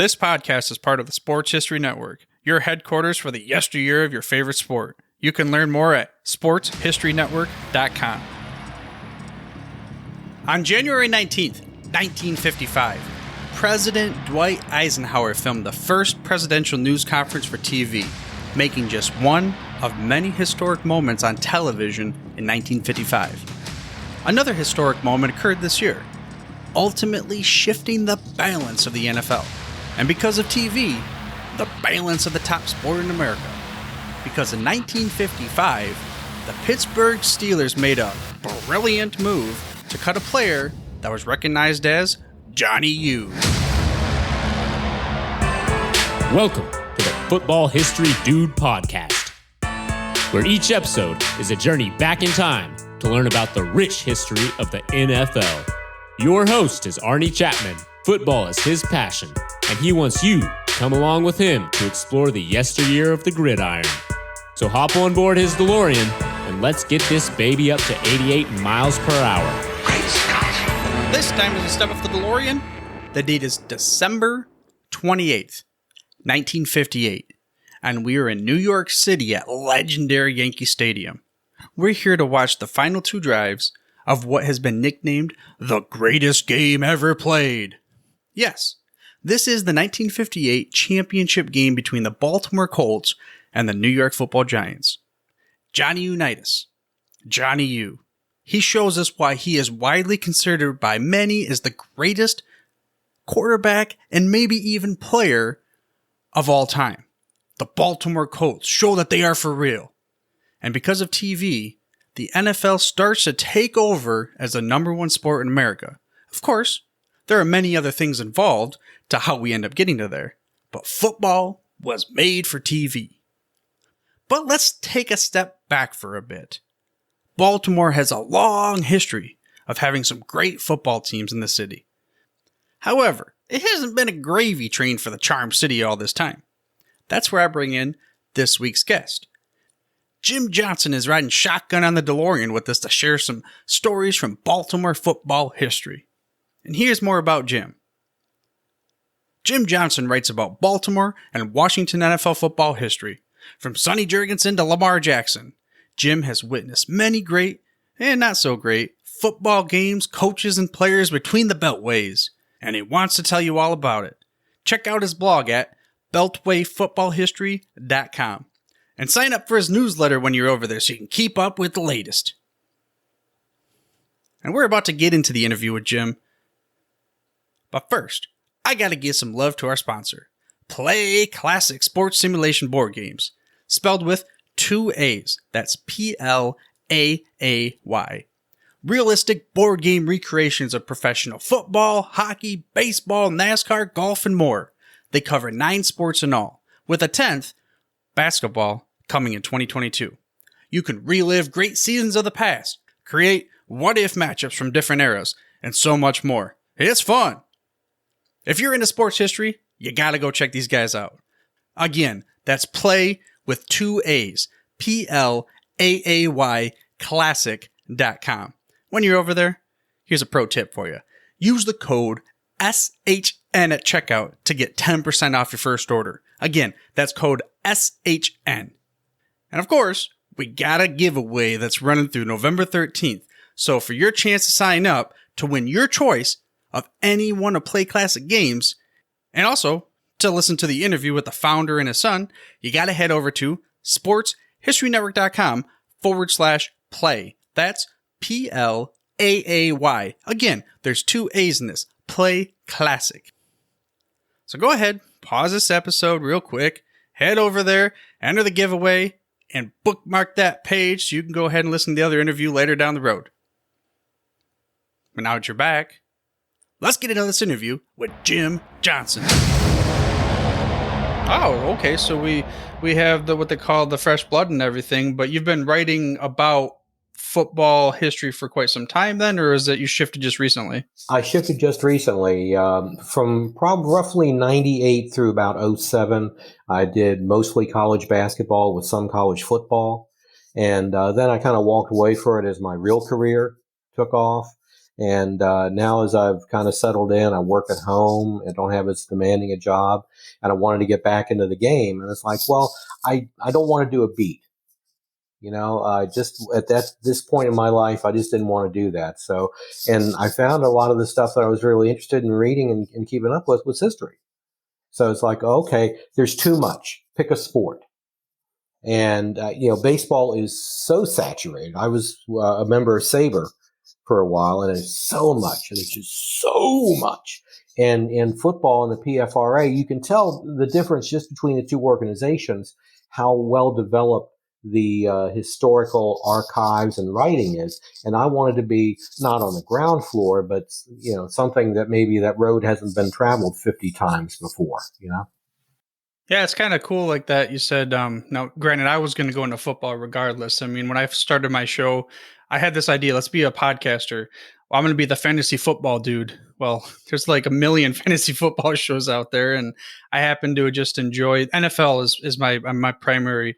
This podcast is part of the Sports History Network, your headquarters for the yesteryear of your favorite sport. You can learn more at sportshistorynetwork.com. On January 19th, 1955, President Dwight Eisenhower filmed the first presidential news conference for TV, making just one of many historic moments on television in 1955. Another historic moment occurred this year, ultimately shifting the balance of the NFL. And because of TV, the balance of the top sport in America. Because in 1955, the Pittsburgh Steelers made a brilliant move to cut a player that was recognized as Johnny U. Welcome to the Football History Dude podcast, where each episode is a journey back in time to learn about the rich history of the NFL. Your host is Arnie Chapman. Football is his passion, and he wants you to come along with him to explore the yesteryear of the gridiron. So hop on board his DeLorean, and let's get this baby up to 88 miles per hour. Great Scott! This time as we step off the DeLorean, the date is December 28th, 1958, and we are in New York City at legendary Yankee Stadium. We're here to watch the final two drives of what has been nicknamed the greatest game ever played. Yes, this is the 1958 championship game between the Baltimore Colts and the New York Football Giants. Johnny Unitas, Johnny U. He shows us why he is widely considered by many as the greatest quarterback and maybe even player of all time. The Baltimore Colts show that they are for real. And because of TV, the NFL starts to take over as the number one sport in America. Of course, there are many other things involved to how we end up getting to there, but football was made for TV. But let's take a step back for a bit. Baltimore has a long history of having some great football teams in the city. However, it hasn't been a gravy train for the Charm City all this time. That's where I bring in this week's guest. Jim Johnson is riding shotgun on the DeLorean with us to share some stories from Baltimore football history. And here's more about Jim. Jim Johnson writes about Baltimore and Washington NFL football history. From Sonny Jurgensen to Lamar Jackson, Jim has witnessed many great and not so great football games, coaches, and players between the beltways, and he wants to tell you all about it. Check out his blog at beltwayfootballhistory.com and sign up for his newsletter when you're over there so you can keep up with the latest. And we're about to get into the interview with Jim. But first, I gotta give some love to our sponsor, Play Classic Sports Simulation Board Games, spelled with two A's. That's P-L-A-A-Y. Realistic board game recreations of professional football, hockey, baseball, NASCAR, golf, and more. They cover 9 sports in all, with a 10th, basketball, coming in 2022. You can relive great seasons of the past, create what-if matchups from different eras, and so much more. It's fun! If you're into sports history, you gotta go check these guys out. Again, that's Play with two A's, P-L-A-A-Y, classic.com. When you're over there, here's a pro tip for you. Use the code SHN at checkout to get 10% off your first order. Again, that's code SHN. And of course, we got a giveaway that's running through November 13th. So for your chance to sign up to win your choice of any one of Play Classic games, and also to listen to the interview with the founder and his son, you got to head over to sportshistorynetwork.com/play. That's P-L-A-A-Y. Again, there's two A's in this. Play Classic. So go ahead, pause this episode real quick, head over there, enter the giveaway, and bookmark that page so you can go ahead and listen to the other interview later down the road. But now that you're back, let's get into this interview with Jim Johnson. Oh, okay. So we have what they call the fresh blood and everything, but you've been writing about football history for quite some time then, or is it you shifted just recently? I shifted just recently. From roughly 98 through about 07, I did mostly college basketball with some college football. And then I kind of walked away from it as my real career took off. And now as I've kind of settled in, I work at home and don't have as demanding a job, and I wanted to get back into the game. And it's like, well, I don't want to do a beat. Just at this point in my life, I just didn't want to do that. So, and I found a lot of the stuff that I was really interested in reading and keeping up with was history. So it's like, okay, there's too much. Pick a sport. And, baseball is so saturated. I was a member of Sabre for a while, and it's so much. And it's just so much. And in football and the PFRA, you can tell the difference just between the two organizations, how well developed the historical archives and writing is. And I wanted to be not on the ground floor, but, something that maybe that road hasn't been traveled 50 times before, Yeah, it's kind of cool like that. You said, now, granted, I was going to go into football regardless. I mean, when I started my show, I had this idea, let's be a podcaster. Well, I'm going to be the fantasy football dude. Well, there's like a million fantasy football shows out there, and I happen to just enjoy NFL is my primary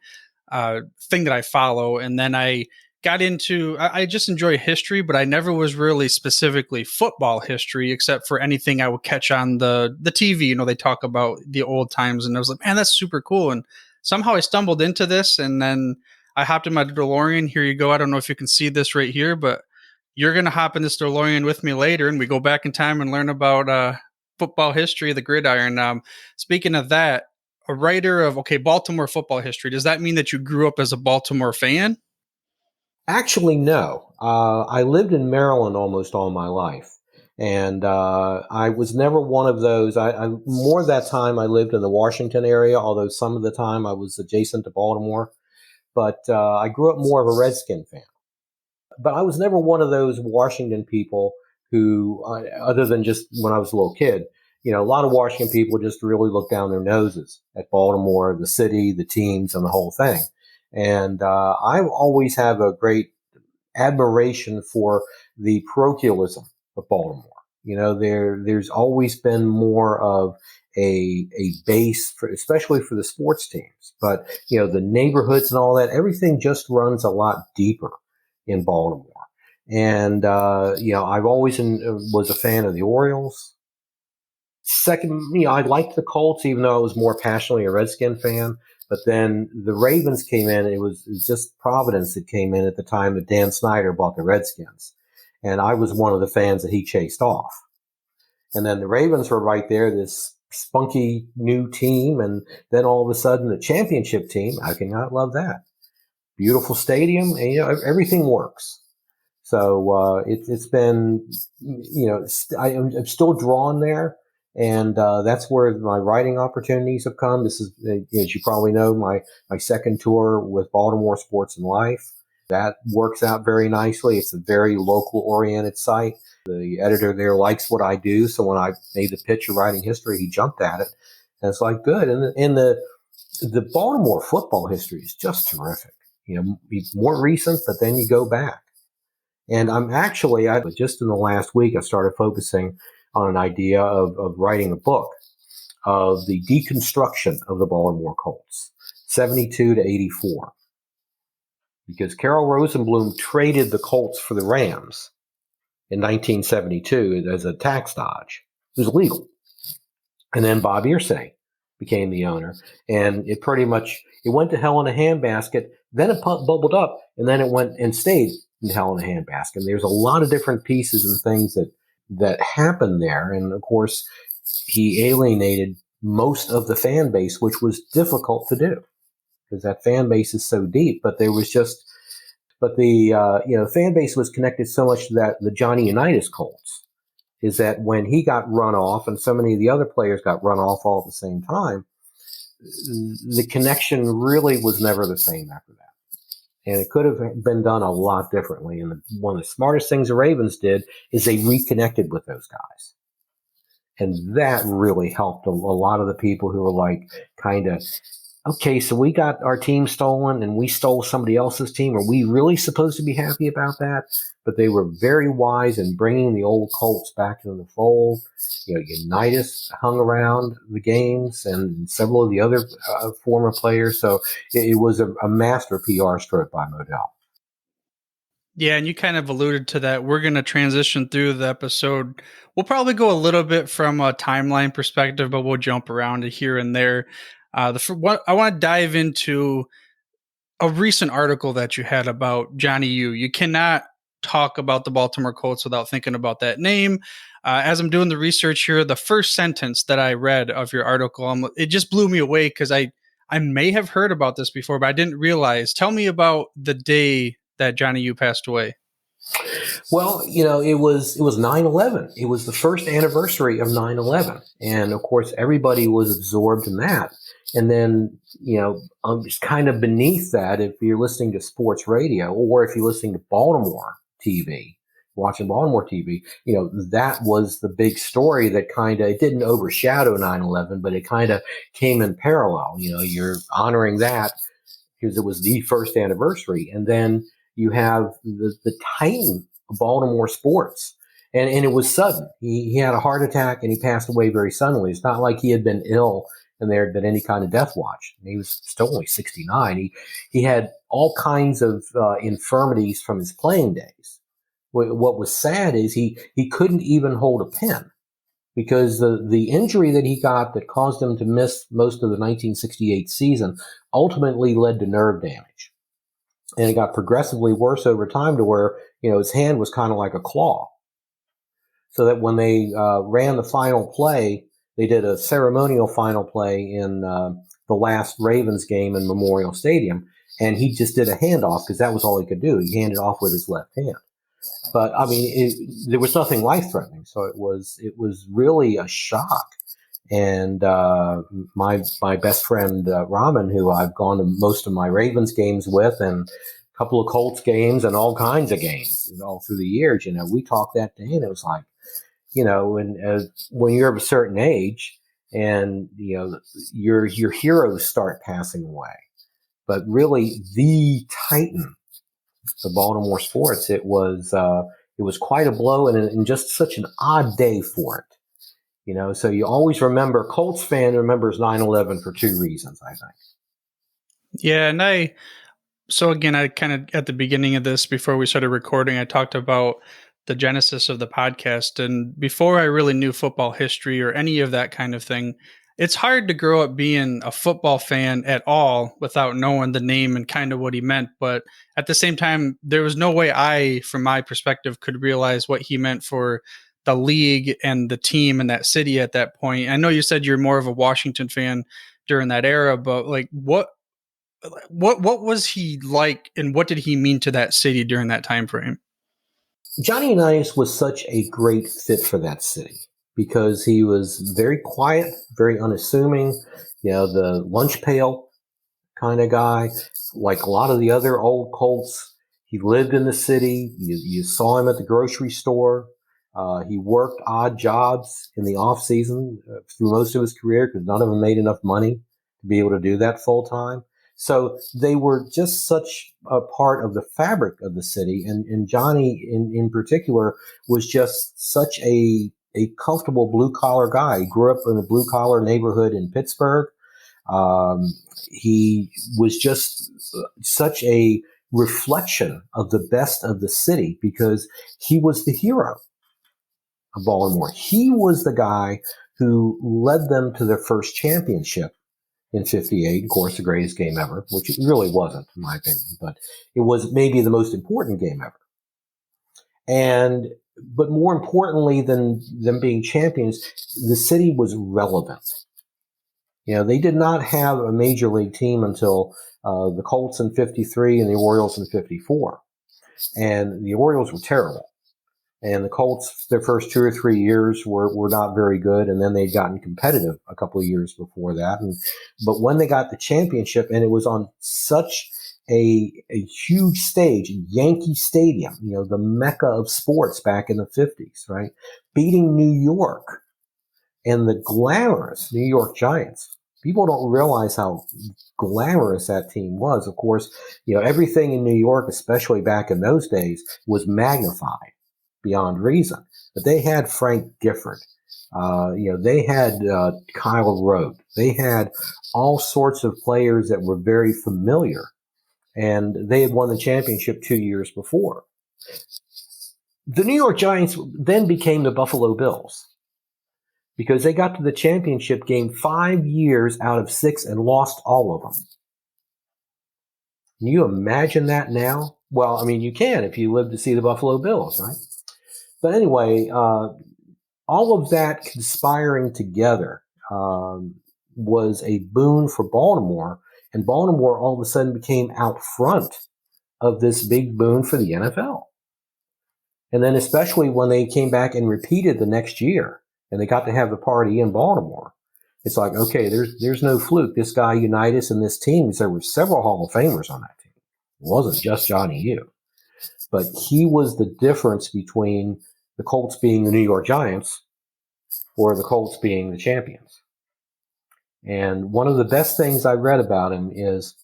thing that I follow. And then I got into, I just enjoy history, but I never was really specifically football history, except for anything I would catch on the TV. They talk about the old times, and I was like, man, that's super cool. And somehow I stumbled into this, and then I hopped in my DeLorean. Here you go. I don't know if you can see this right here, but you're going to hop in this DeLorean with me later, and we go back in time and learn about football history, the gridiron. Speaking of that, a writer of, Baltimore football history, does that mean that you grew up as a Baltimore fan? Actually, no. I lived in Maryland almost all my life. And I was never one of those. More of that time I lived in the Washington area, although some of the time I was adjacent to Baltimore. But I grew up more of a Redskin fan. But I was never one of those Washington people who, other than just when I was a little kid, a lot of Washington people just really look down their noses at Baltimore, the city, the teams, and the whole thing. And I always have a great admiration for the parochialism of Baltimore. There's always been more of a base for, especially for the sports teams. But the neighborhoods and all that, everything just runs a lot deeper in Baltimore. And I've always was a fan of the Orioles. Second, I liked the Colts, even though I was more passionately a Redskin fan. But then the Ravens came in. It was just Providence that came in at the time that Dan Snyder bought the Redskins. And I was one of the fans that he chased off. And then the Ravens were right there, this spunky new team. And then all of a sudden, the championship team, I cannot love that. Beautiful stadium, and everything works. So it's been, I'm still drawn there. And that's where my writing opportunities have come. This is, as you probably know, my second tour with Baltimore Sports and Life. That works out very nicely. It's a very local-oriented site. The editor there likes what I do, so when I made the pitch of writing history, he jumped at it. And it's like, good. And the Baltimore football history is just terrific. More recent, but then you go back. And just in the last week, I started focusing on an idea of writing a book of the deconstruction of the Baltimore Colts, 72 to 84. Because Carroll Rosenblum traded the Colts for the Rams in 1972 as a tax dodge. It was legal. And then Bob Irsay became the owner. And it went to hell in a handbasket. Then it bubbled up, and then it went and stayed in hell in a handbasket. And there's a lot of different pieces and things that happened there. And of course, he alienated most of the fan base, which was difficult to do because that fan base is so deep. But the fan base was connected so much to that the Johnny Unitas Colts is that when he got run off and so many of the other players got run off all at the same time, the connection really was never the same after that. And it could have been done a lot differently. And one of the smartest things the Ravens did is they reconnected with those guys. And that really helped a lot of the people who were like, kind of, okay, so we got our team stolen and we stole somebody else's team. Are we really supposed to be happy about that? But they were very wise in bringing the old Colts back into the fold. Unitas hung around the games and several of the other former players. So it was a master PR stroke by Modell. Yeah, and you kind of alluded to that. We're going to transition through the episode. We'll probably go a little bit from a timeline perspective, but we'll jump around to here and there. What I want to dive into a recent article that you had about Johnny U. You cannot talk about the Baltimore Colts without thinking about that name. As I'm doing the research here, the first sentence that I read of your article, it just blew me away because I may have heard about this before, but I didn't realize. Tell me about the day that Johnny U passed away. Well, it was 9/11. It was the first anniversary of 9/11. And of course, everybody was absorbed in that. And then, just kind of beneath that, if you're listening to sports radio or if you're listening to Baltimore TV, watching Baltimore TV, that was the big story that it didn't overshadow 9/11, but it kind of came in parallel. You're honoring that because it was the first anniversary. And then you have the titan of Baltimore sports. And it was sudden. He had a heart attack and he passed away very suddenly. It's not like he had been ill and there had been any kind of death watch. He was still only 69. He had all kinds of infirmities from his playing days. What was sad is he couldn't even hold a pen because the injury that he got that caused him to miss most of the 1968 season ultimately led to nerve damage. And it got progressively worse over time to where, his hand was kind of like a claw. So that when they ran the final play, they did a ceremonial final play in the last Ravens game in Memorial Stadium, and he just did a handoff because that was all he could do. He handed off with his left hand. But I mean, there was nothing life-threatening, so it was really a shock. And my best friend Raman, who I've gone to most of my Ravens games with, and a couple of Colts games, and all kinds of games all through the years, we talked that day, and it was like, and when you're of a certain age, and your heroes start passing away, but really the titan of Baltimore sports, it was quite a blow, and just such an odd day for it. So you always remember, Colts fan remembers 9/11 for two reasons, I think. Yeah, and so again, I kind of, at the beginning of this, before we started recording, I talked about the genesis of the podcast. And before I really knew football history or any of that kind of thing, it's hard to grow up being a football fan at all without knowing the name and kind of what he meant. But at the same time, there was no way from my perspective, could realize what he meant for the league and the team and that city at that point. I know you said you're more of a Washington fan during that era, but like what was he like, and what did he mean to that city during that time frame? Johnny Unitas was such a great fit for that city because he was very quiet, very unassuming, the lunch pail kind of guy. Like a lot of the other old Colts, he lived in the city. You saw him at the grocery store. He worked odd jobs in the off season through most of his career because none of them made enough money to be able to do that full time. So they were just such a part of the fabric of the city. And Johnny in particular was just such a comfortable blue collar guy. He grew up in a blue collar neighborhood in Pittsburgh. He was just such a reflection of the best of the city because he was the hero of Baltimore. He was the guy who led them to their first championship in 58, of course, the greatest game ever, which it really wasn't, in my opinion, but it was maybe the most important game ever. But more importantly than them being champions, the city was relevant. They did not have a major league team until the Colts in 53 and the Orioles in 54. And the Orioles were terrible. And the Colts, their first 2 or 3 years were not very good. And then they'd gotten competitive a couple of years before that. But when they got the championship, and it was on such a huge stage, Yankee Stadium, the mecca of sports back in the 50s, right? Beating New York and the glamorous New York Giants. People don't realize how glamorous that team was. Of course, everything in New York, especially back in those days, was magnified beyond reason. But they had Frank Gifford. They had Kyle Rote. They had all sorts of players that were very familiar. And they had won the championship 2 years before. The New York Giants then became the Buffalo Bills because they got to the championship game 5 years out of 6 and lost all of them. Can you imagine that now? Well, I mean, you can if you live to see the Buffalo Bills, right? But anyway, all of that conspiring together was a boon for Baltimore, and Baltimore all of a sudden became out front of this big boon for the NFL. And then especially when they came back and repeated the next year, and they got to have the party in Baltimore, it's like, okay, there's no fluke. This guy Unitas and this team, there were several Hall of Famers on that team. It wasn't just Johnny U. But he was the difference between the Colts being the New York Giants or the Colts being the champions. And one of the best things I read about him is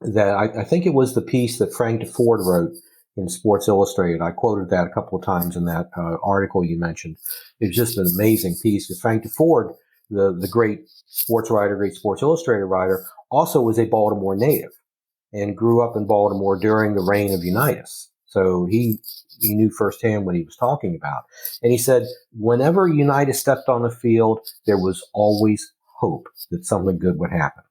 that I think it was the piece that Frank DeFord wrote in Sports Illustrated. I quoted that a couple of times in that article you mentioned. It was just an amazing piece. Because Frank DeFord, the great sports writer, great Sports Illustrated writer, also was a Baltimore native and grew up in Baltimore during the reign of Unitas. So he knew firsthand what he was talking about. And he said, whenever Unitas stepped on the field, there was always hope that something good would happen.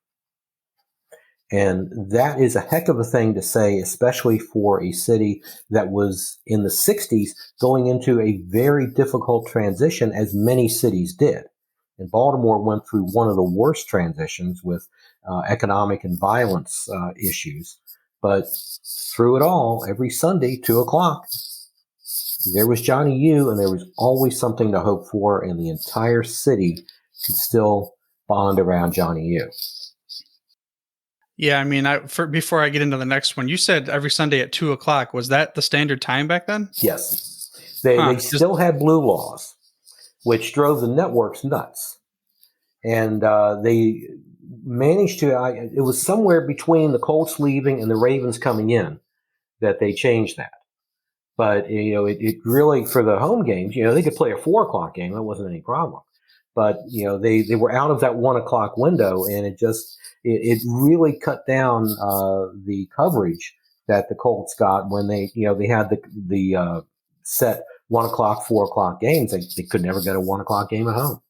And that is a heck of a thing to say, especially for a city that was in the 60s going into a very difficult transition, as many cities did. And Baltimore went through one of the worst transitions with economic and violence issues. But through it all, every Sunday, 2 o'clock, there was Johnny U, and there was always something to hope for, and the entire city could still bond around Johnny U. Yeah, I mean, before I get into the next one, you said every Sunday at 2 o'clock. Was that the standard time back then? Yes. They still had blue laws, which drove the networks nuts. And they managed to, it was somewhere between the Colts leaving and the Ravens coming in that they changed that. But, it really, for the home games, they could play a 4 o'clock game. That wasn't any problem. But, they were out of that 1 o'clock window, and it really cut down the coverage that the Colts got when they had the set 1 o'clock, 4 o'clock games. They could never get a 1 o'clock game at home.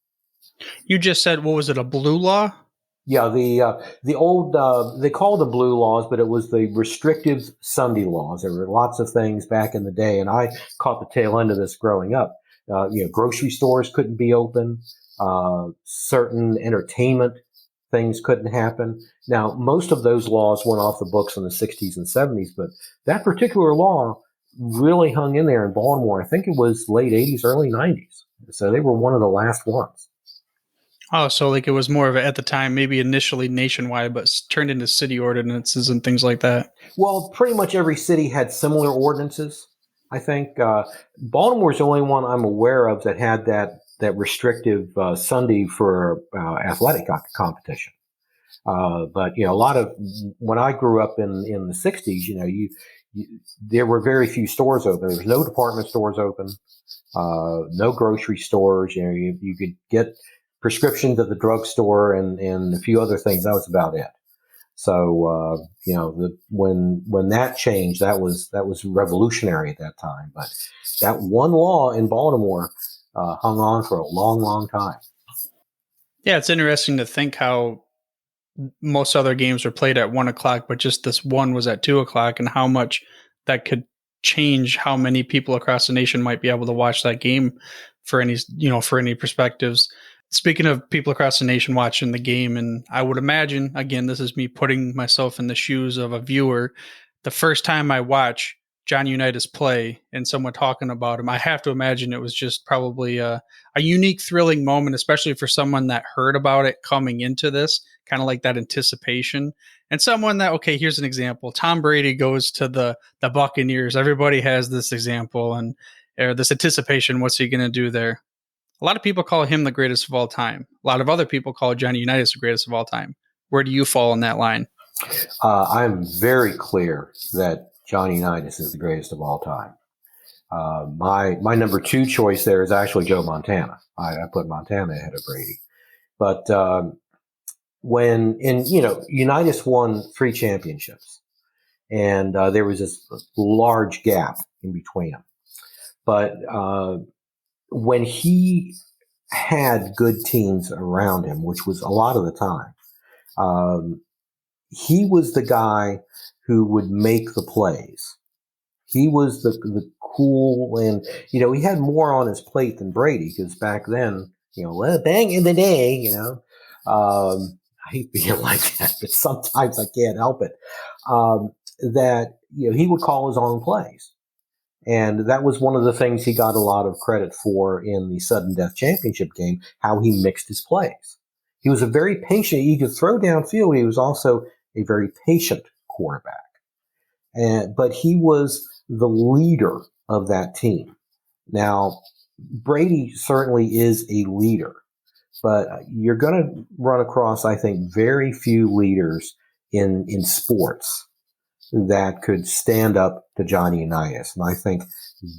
You just said, what was it, a blue law? Yeah, the old they called them blue laws, but it was the restrictive Sunday laws. There were lots of things back in the day, and I caught the tail end of this growing up. Grocery stores couldn't be open. Certain entertainment things couldn't happen. Now, most of those laws went off the books in the 60s and 70s, but that particular law really hung in there in Baltimore. I think it was late 80s, early 90s. So they were one of the last ones. Oh, so like it was more of at the time, maybe initially nationwide, but turned into city ordinances and things like that. Well, pretty much every city had similar ordinances. I think Baltimore's the only one I'm aware of that had that restrictive Sunday for athletic competition. But a lot of, when I grew up in the 60s, there were very few stores open. There was no department stores open, no grocery stores. You could get prescriptions at the drugstore and a few other things. That was about it. So when that changed, that was revolutionary at that time. But that one law in Baltimore hung on for a long, long time. Yeah, it's interesting to think how most other games were played at 1 o'clock, but just this one was at 2 o'clock, and how much that could change how many people across the nation might be able to watch that game for any perspectives. Speaking of people across the nation watching the game, and I would imagine, again, this is me putting myself in the shoes of a viewer, the first time I watch John Unitas play and someone talking about him, I have to imagine it was just probably a unique, thrilling moment, especially for someone that heard about it coming into this, kind of like that anticipation. And someone that, okay, here's an example. Tom Brady goes to the Buccaneers. Everybody has this example or this anticipation. What's he going to do there? A lot of people call him the greatest of all time. A lot of other people call Johnny Unitas the greatest of all time. Where do you fall in that line? I'm very clear that Johnny Unitas is the greatest of all time. My number 2 choice there is actually Joe Montana. I put Montana ahead of Brady. But Unitas won 3 championships. and there was this large gap in between them. But when he had good teams around him, which was a lot of the time, he was the guy who would make the plays. He was the cool, and he had more on his plate than Brady, because back then, bang in the day, I hate being like that, but sometimes I can't help it. That he would call his own plays, and that was one of the things he got a lot of credit for in the sudden death championship game. How he mixed his plays. He was a very patient. He could throw downfield. He was also a very patient quarterback, but he was the leader of that team. Now, Brady certainly is a leader, but you're going to run across, I think, very few leaders in sports that could stand up to Johnny Unitas. And I think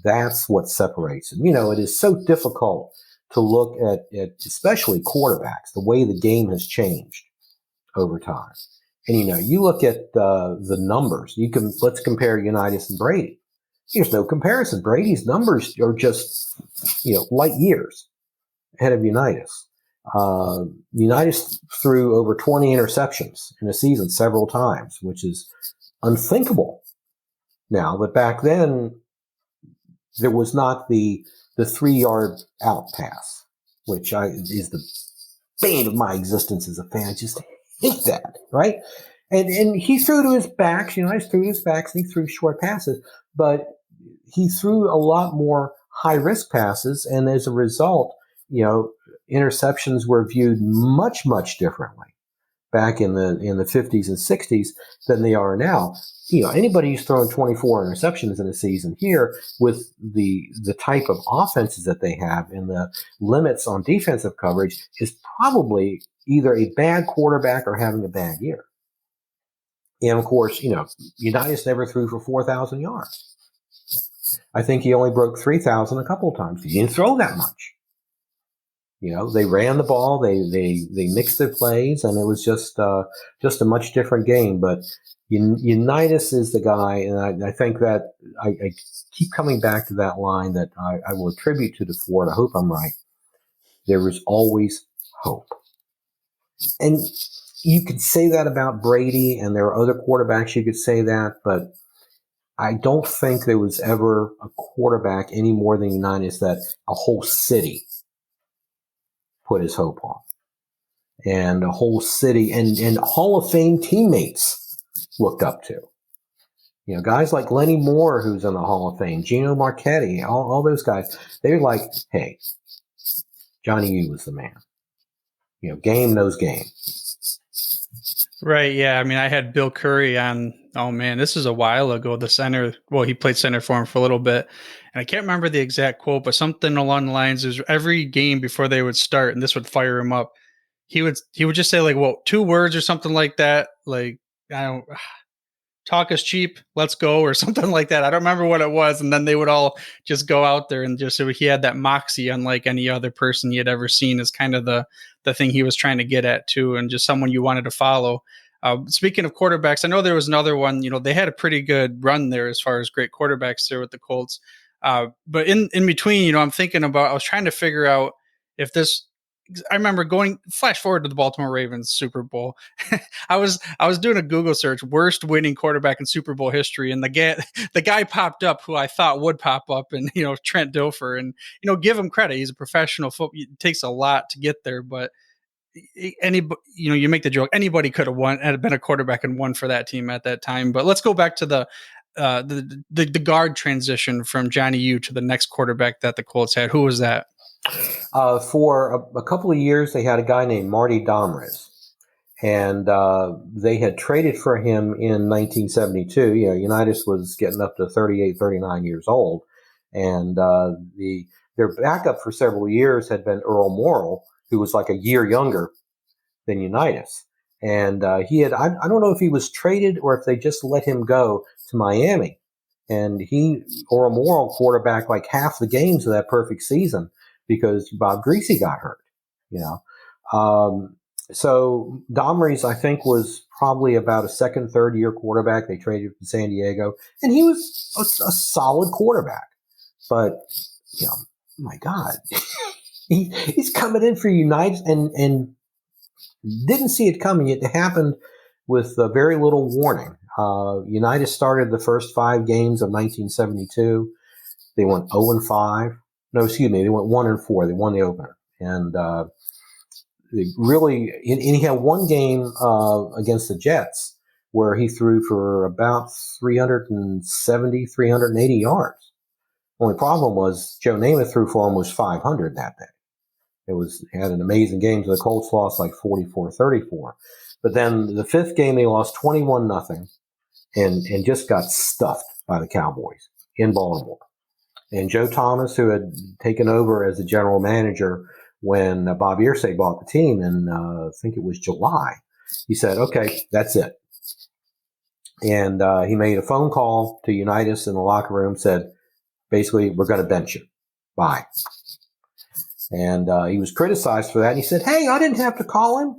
that's what separates him. It is so difficult to look at especially quarterbacks, the way the game has changed over time. And, you look at the numbers. Let's compare Unitas and Brady. There's no comparison. Brady's numbers are just, light years ahead of Unitas. Unitas threw over 20 interceptions in a season several times, which is unthinkable now. But back then, there was not the 3-yard out pass, which is the bane of my existence as a fan. I just hate that, right? And he threw to his backs. Unitas threw to his backs, and he threw short passes, but he threw a lot more high-risk passes, and as a result, interceptions were viewed much, much differently back in the 50s and 60s than they are now. Anybody who's throwing 24 interceptions in a season here, with the type of offenses that they have and the limits on defensive coverage, is probably either a bad quarterback or having a bad year. And of course, Unitas never threw for 4,000 yards. I think he only broke 3,000 a couple of times. He didn't throw that much. They ran the ball, they mixed their plays, and it was just a much different game. But Unitas is the guy, and I think that I keep coming back to that line that I will attribute to DeFord. I hope I'm right. There was always hope. And you could say that about Brady, and there are other quarterbacks you could say that, but I don't think there was ever a quarterback any more than Unitas that a whole city put his hope on. And a whole city and Hall of Fame teammates looked up to. Guys like Lenny Moore, who's in the Hall of Fame, Gino Marchetti, all those guys, they're like, hey, Johnny U was the man. Game knows game. Right, yeah. I mean, I had Bill Curry on, oh man, this is a while ago, the center. Well, he played center for him for a little bit. And I can't remember the exact quote, but something along the lines is every game before they would start, and this would fire him up, he would just say, like, well, 2 words or something like that. Like, I don't, talk is cheap, let's go, or something like that. I don't remember what it was. And then they would all just go out there, and just, he had that moxie unlike any other person he had ever seen, is kind of the thing he was trying to get at too, and just someone you wanted to follow. Speaking of quarterbacks, I know there was another one, they had a pretty good run there as far as great quarterbacks there with the Colts. But in between, I'm thinking about, I was trying to figure out if this, I remember flash forward to the Baltimore Ravens Super Bowl. I was doing a Google search, worst winning quarterback in Super Bowl history, and the guy popped up who I thought would pop up, and Trent Dilfer, and give him credit, he's a professional football. It takes a lot to get there, but you make the joke, anybody could have won, had been a quarterback and won for that team at that time. But let's go back to the guard transition from Johnny U to the next quarterback that the Colts had. Who was that? For a couple of years, they had a guy named Marty Domres, and they had traded for him in 1972. Unitas was getting up to 38, 39 years old, and their backup for several years had been Earl Morrall, who was like a year younger than Unitas. And he had, I don't know if he was traded or if they just let him go to Miami. And Earl Morrall quarterbacked like half the games of that perfect season because Bob Greasy got hurt, So Domrey's, I think, was probably about a second, third year quarterback. They traded from San Diego, and he was a solid quarterback. But, my God, he's coming in for United and didn't see it coming. It happened with very little warning. United started the first 5 games of 1972. They went 0-5. No, excuse me, they went 1-4. They won the opener, and they really. And he had one game against the Jets where he threw for about 370, 380 yards. Only problem was Joe Namath threw for almost 500 that day. He had an amazing game. So the Colts lost like 44-34. But then the 5th game, they lost 21-0 and just got stuffed by the Cowboys in Baltimore. And Joe Thomas, who had taken over as the general manager when Bob Irsay bought the team in, I think it was July, he said, okay, that's it. And he made a phone call to Unitas in the locker room, said, basically, we're going to bench you. Bye. And he was criticized for that. And he said, hey, I didn't have to call him.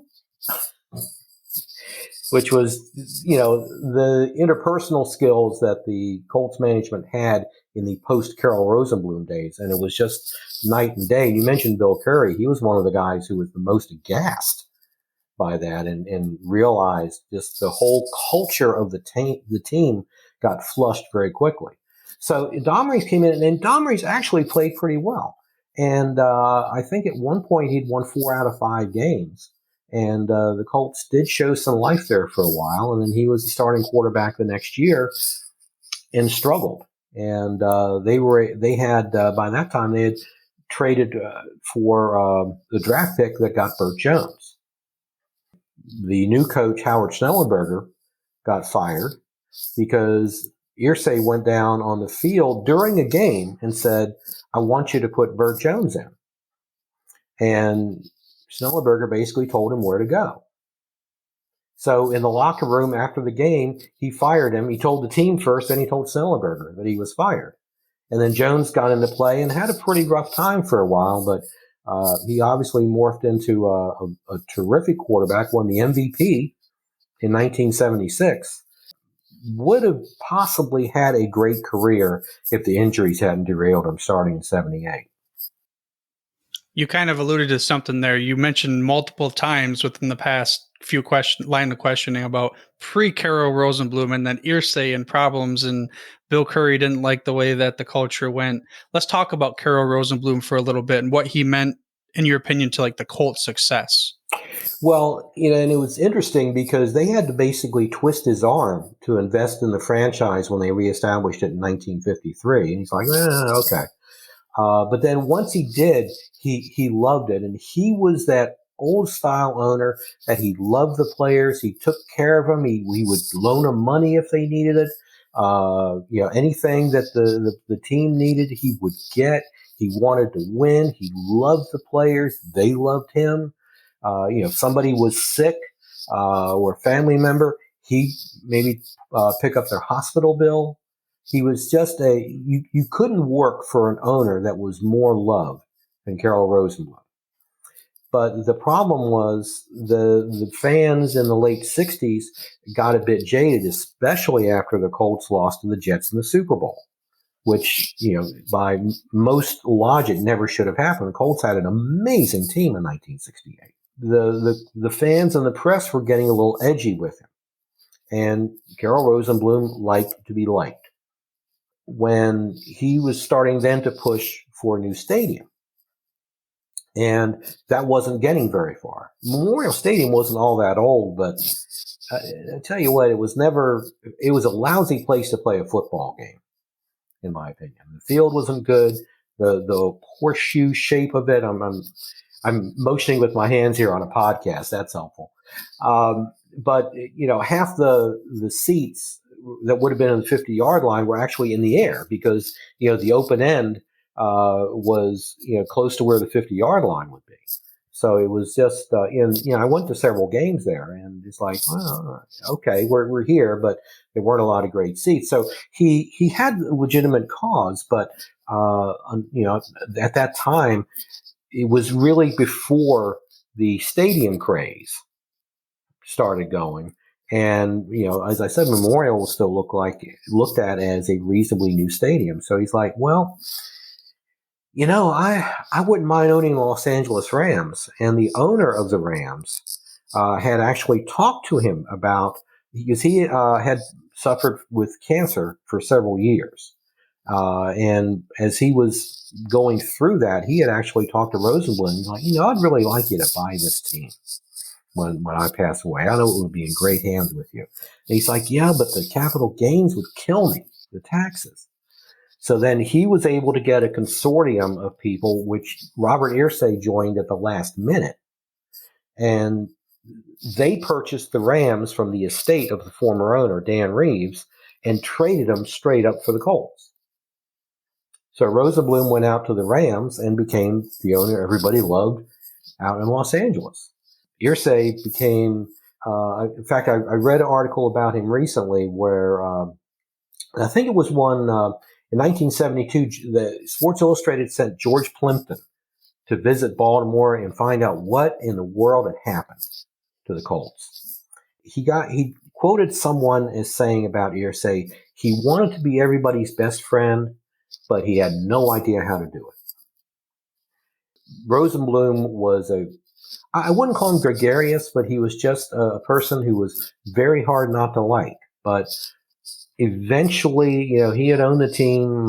Which was, the interpersonal skills that the Colts management had in the post-Carroll Rosenbloom days. And it was just night and day. You mentioned Bill Curry. He was one of the guys who was the most aghast by that and realized just the whole culture of the team got flushed very quickly. So Domrey's came in, and Domrey's actually played pretty well. And I think at one point he'd won 4 out of 5 games. And the Colts did show some life there for a while. And then he was the starting quarterback the next year and struggled. And they had by that time they had traded for the draft pick that got Burt Jones. The new coach, Howard Schnellenberger, got fired because Irsay went down on the field during a game and said, I want you to put Burt Jones in. And Schnellenberger basically told him where to go. So in the locker room after the game, he fired him. He told the team first, then he told Schnellenberger that he was fired. And then Jones got into play and had a pretty rough time for a while, but he obviously morphed into a terrific quarterback, won the MVP in 1976. Would have possibly had a great career if the injuries hadn't derailed him starting in 78. You kind of alluded to something there. You mentioned multiple times within the past few line of questioning about pre-Carroll Rosenbloom and then Irsay and problems, and Bill Curry didn't like the way that the culture went. Let's talk about Carroll Rosenbloom for a little bit and what he meant, in your opinion, to like the Colts' success. Well, and it was interesting because they had to basically twist his arm to invest in the franchise when they reestablished it in 1953. And he's like, okay. But then once he did, he loved it. And he was that old style owner that he loved the players. He took care of them. He would loan them money if they needed it. Anything that the team needed, he would get. He wanted to win. He loved the players. They loved him. If somebody was sick or a family member, he maybe pick up their hospital bill. He was just you couldn't work for an owner that was more loved than Carroll Rosenbloom. But the problem was the fans in the late 60s got a bit jaded, especially after the Colts lost to the Jets in the Super Bowl, which, by most logic never should have happened. The Colts had an amazing team in 1968. The fans and the press were getting a little edgy with him. And Carroll Rosenbloom liked to be liked. When he was starting then to push for a new stadium, and that wasn't getting very far. Memorial Stadium wasn't all that old, but I tell you what, it was a lousy place to play a football game, in my opinion. The field wasn't good. The horseshoe shape of it, I'm motioning with my hands here on a podcast. That's helpful. But half the seats that would have been on the 50-yard line were actually in the air because, the open end was, close to where the 50-yard line would be. So it was just I went to several games there, and it's like, okay, we're here, but there weren't a lot of great seats. So he had a legitimate cause, but at that time, it was really before the stadium craze started going. And, as I said, Memorial will still looked at as a reasonably new stadium. So he's like, well, I wouldn't mind owning the Los Angeles Rams. And the owner of the Rams had actually talked to him because he had suffered with cancer for several years. And as he was going through that, he had actually talked to Rosenbloom. He's like, I'd really like you to buy this team when I pass away. I know it would be in great hands with you. And he's like, yeah, but the capital gains would kill me, the taxes. So then he was able to get a consortium of people, which Robert Irsay joined at the last minute. And they purchased the Rams from the estate of the former owner, Dan Reeves, and traded them straight up for the Colts. So Rosenbloom went out to the Rams and became the owner everybody loved out in Los Angeles. Irsay became, in fact, I read an article about him recently where I think it was one in 1972, the Sports Illustrated sent George Plimpton to visit Baltimore and find out what in the world had happened to the Colts. He quoted someone as saying about Irsay, he wanted to be everybody's best friend, but he had no idea how to do it. Rosenbloom was I wouldn't call him gregarious, but he was just a person who was very hard not to like. But eventually, he had owned the team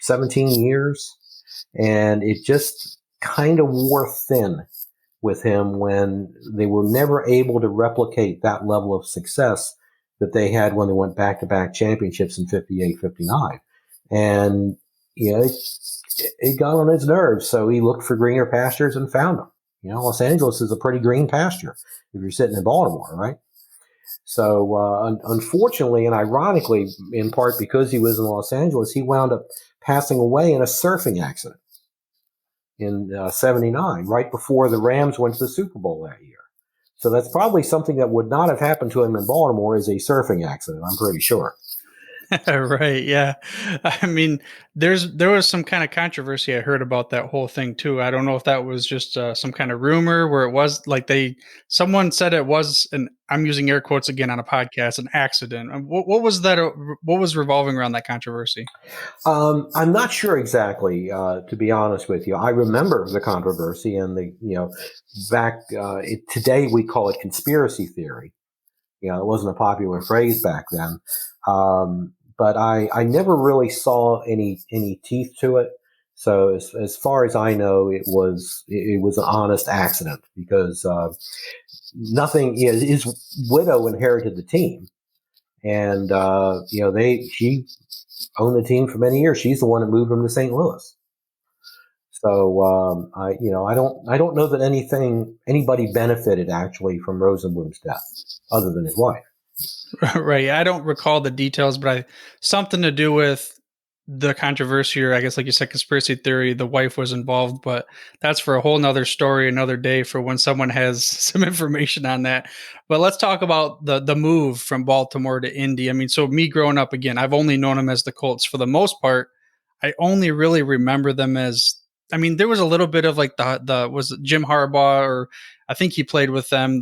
17 years, and it just kind of wore thin with him when they were never able to replicate that level of success that they had when they went back-to-back championships in 58, 59. And, it got on his nerves, so he looked for greener pastures and found them. Los Angeles is a pretty green pasture if you're sitting in Baltimore, right? So, unfortunately and ironically, in part because he was in Los Angeles, he wound up passing away in a surfing accident in 79, right before the Rams went to the Super Bowl that year. So that's probably something that would not have happened to him in Baltimore is a surfing accident, I'm pretty sure. Right. Yeah. I mean, there was some kind of controversy I heard about that whole thing too. I don't know if that was just some kind of rumor where it was like someone said it was I'm using air quotes again on a podcast, an accident. What was that? What was revolving around that controversy? I'm not sure exactly, to be honest with you. I remember the controversy and today we call it conspiracy theory. It wasn't a popular phrase back then. But I never really saw any teeth to it. So as far as I know, it was an honest accident because nothing. His widow inherited the team, and she owned the team for many years. She's the one that moved him to St. Louis. So I don't know that anybody benefited actually from Rosenbloom's death other than his wife. Right. I don't recall the details, but something to do with the controversy, or I guess, like you said, conspiracy theory, the wife was involved, but that's for a whole nother story, another day for when someone has some information on that. But let's talk about the move from Baltimore to Indy. I mean, so me growing up, again, I've only known them as the Colts for the most part. I only really remember them as, I mean, there was a little bit of like was it Jim Harbaugh, or I think he played with them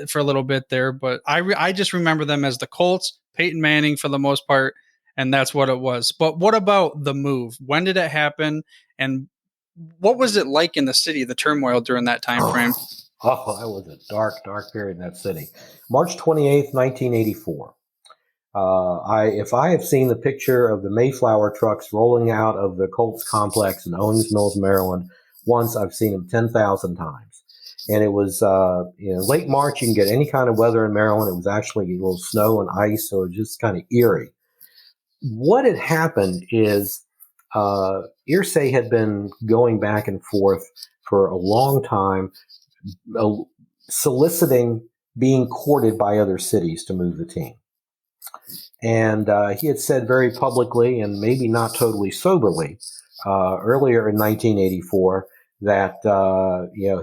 for a little bit there, but I just remember them as the Colts, Peyton Manning for the most part, and that's what it was. But what about the move? When did it happen, and what was it like in the city, the turmoil during that time frame? Oh, that was a dark, dark period in that city. March 28th, 1984. If I have seen the picture of the Mayflower trucks rolling out of the Colts complex in Owings Mills, Maryland, once, I've seen them 10,000 times. And it was late March. You can get any kind of weather in Maryland. It was actually a little snow and ice, so it was just kind of eerie. What had happened is Irsay had been going back and forth for a long time, soliciting being courted by other cities to move the team. And he had said very publicly, and maybe not totally soberly, earlier in 1984, that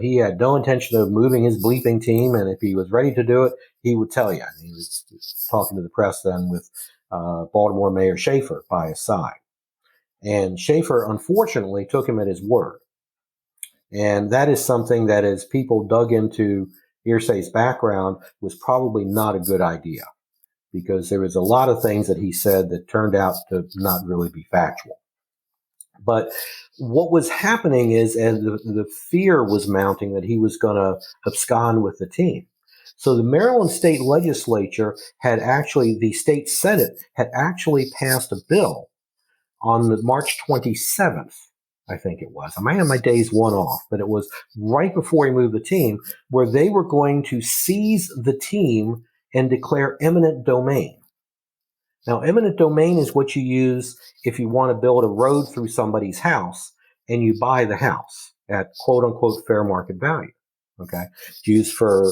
he had no intention of moving his bleeping team, and if he was ready to do it, he would tell you. And he was talking to the press then with Baltimore Mayor Schaefer by his side. And Schaefer, unfortunately, took him at his word. And that is something that, as people dug into Irsay's background, was probably not a good idea, because there was a lot of things that he said that turned out to not really be factual. But what was happening is, and the fear was mounting that he was going to abscond with the team. So the Maryland state legislature the state Senate had actually passed a bill on March 27th, I think it was. I might have my days one off, but it was right before he moved the team, where they were going to seize the team and declare eminent domain. Now, eminent domain is what you use if you want to build a road through somebody's house and you buy the house at quote unquote fair market value. Okay. It's used for,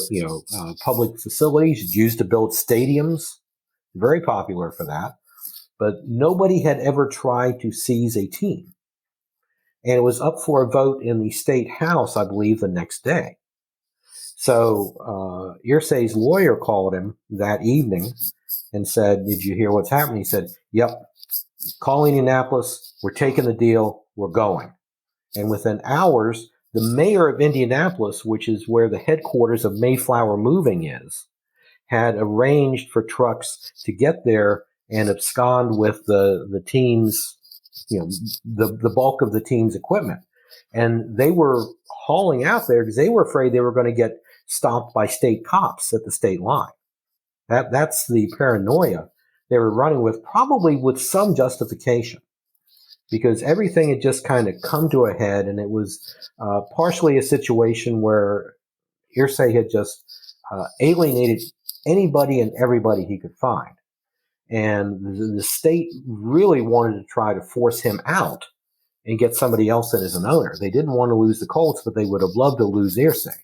public facilities. It's used to build stadiums. Very popular for that. But nobody had ever tried to seize a team. And it was up for a vote in the state house, I believe, the next day. So Irsay's lawyer called him that evening and said, "Did you hear what's happening?" He said, "Yep, call Indianapolis. We're taking the deal. We're going." And within hours, the mayor of Indianapolis, which is where the headquarters of Mayflower Moving is, had arranged for trucks to get there and abscond with the team's, the bulk of the team's equipment. And they were hauling out there because they were afraid they were going to get stopped by state cops at the state line. That's the paranoia they were running with, probably with some justification, because everything had just kind of come to a head, and it was partially a situation where Irsay had just alienated anybody and everybody he could find. And the state really wanted to try to force him out and get somebody else in as an owner. They didn't want to lose the Colts, but they would have loved to lose Irsay.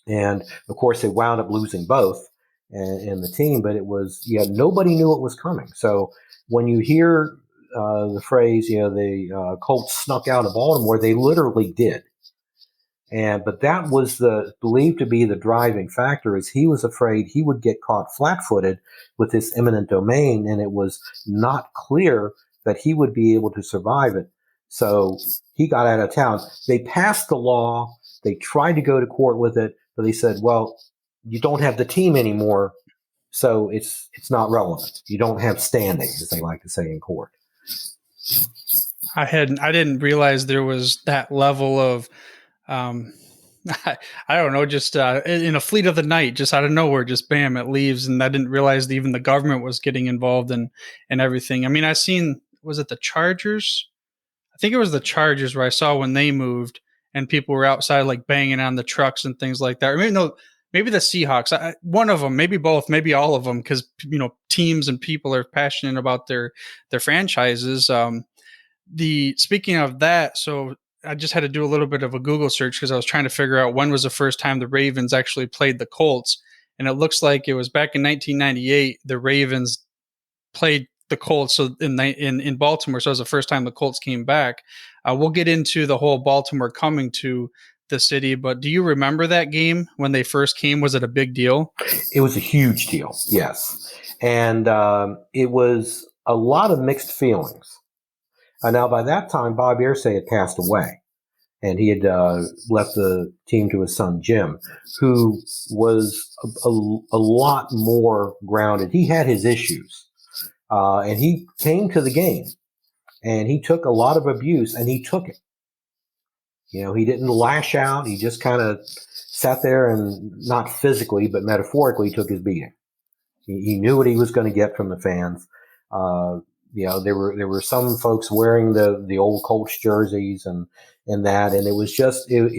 And, of course, they wound up losing both in the team, but it was, nobody knew it was coming. So when you hear the phrase, the Colts snuck out of Baltimore, they literally did. But that was believed to be the driving factor, is he was afraid he would get caught flat-footed with this eminent domain, and it was not clear that he would be able to survive it. So he got out of town. They passed the law. They tried to go to court with it, but they said, "Well, you don't have the team anymore, so it's not relevant. You don't have standing," as they like to say in court. I didn't realize there was that level of I don't know, just in a fleet of the night, just out of nowhere, just bam, it leaves. And I didn't realize that even the government was getting involved in everything. I mean, I seen, was it the Chargers? I think it was the Chargers where I saw when they moved and people were outside like banging on the trucks and things like that. Or maybe the Seahawks, one of them, maybe both, maybe all of them, because, teams and people are passionate about their franchises. Speaking of that, so I just had to do a little bit of a Google search because I was trying to figure out when was the first time the Ravens actually played the Colts. And it looks like it was back in 1998, the Ravens played the Colts in Baltimore. So it was the first time the Colts came back. We'll get into the whole Baltimore coming to the city, but do you remember that game when they first came? Was it a big deal? It was a huge deal, yes. And it was a lot of mixed feelings. Now, by that time, Bob Irsay had passed away, and he had left the team to his son, Jim, who was a lot more grounded. He had his issues, and he came to the game, and he took a lot of abuse, and he took it. He didn't lash out. He just kind of sat there and, not physically, but metaphorically, took his beating. He knew what he was going to get from the fans. There were some folks wearing the old Colts jerseys and that, and it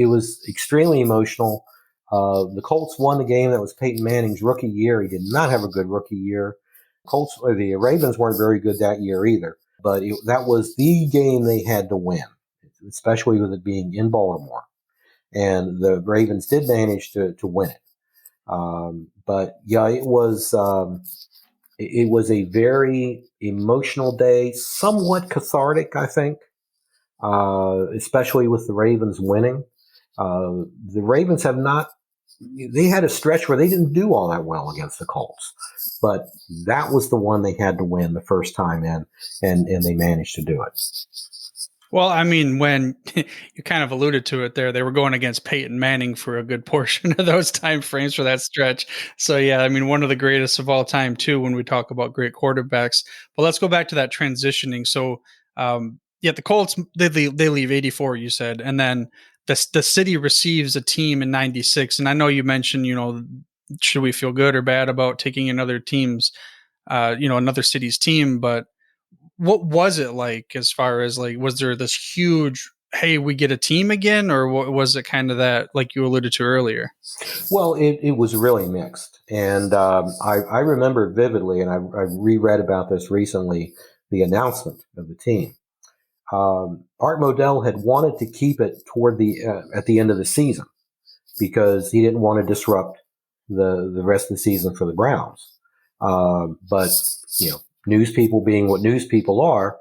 was extremely emotional. The Colts won the game. That was Peyton Manning's rookie year. He did not have a good rookie year. The Ravens weren't very good that year either, but that was the game they had to win, especially with it being in Baltimore. And the Ravens did manage to win it. But yeah, it was a very emotional day, somewhat cathartic, I think, especially with the Ravens winning. The Ravens they had a stretch where they didn't do all that well against the Colts, but that was the one they had to win the first time in, and they managed to do it. Well, I mean, when you kind of alluded to it there, they were going against Peyton Manning for a good portion of those time frames for that stretch. So, yeah, I mean, one of the greatest of all time, too, when we talk about great quarterbacks. But let's go back to that transitioning. So, yeah, the Colts, they leave 84, you said. And then the city receives a team in 96. And I know you mentioned, should we feel good or bad about taking another team's, another city's team? But what was it like as far as like, was there this huge, hey, we get a team again? Or was it kind of that, like you alluded to earlier? Well, it was really mixed. And I remember vividly, and I reread about this recently, the announcement of the team. Art Modell had wanted to keep it toward at the end of the season because he didn't want to disrupt the rest of the season for the Browns. But, news people being what news people are,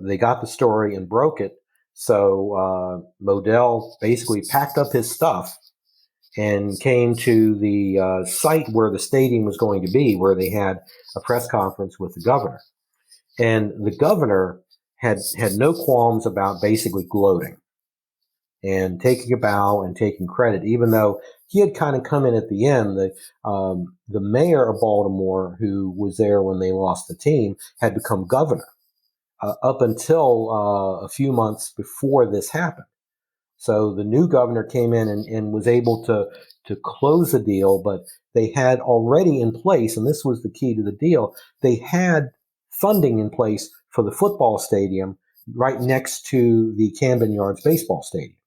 they got the story and broke it. So Modell basically packed up his stuff and came to the site where the stadium was going to be, where they had a press conference with the governor. And the governor had no qualms about basically gloating and taking a bow and taking credit, even though he had kind of come in at the end. The mayor of Baltimore, who was there when they lost the team, had become governor up until a few months before this happened. So the new governor came in and was able to close the deal, but they had already in place, and this was the key to the deal, they had funding in place for the football stadium right next to the Camden Yards baseball stadium,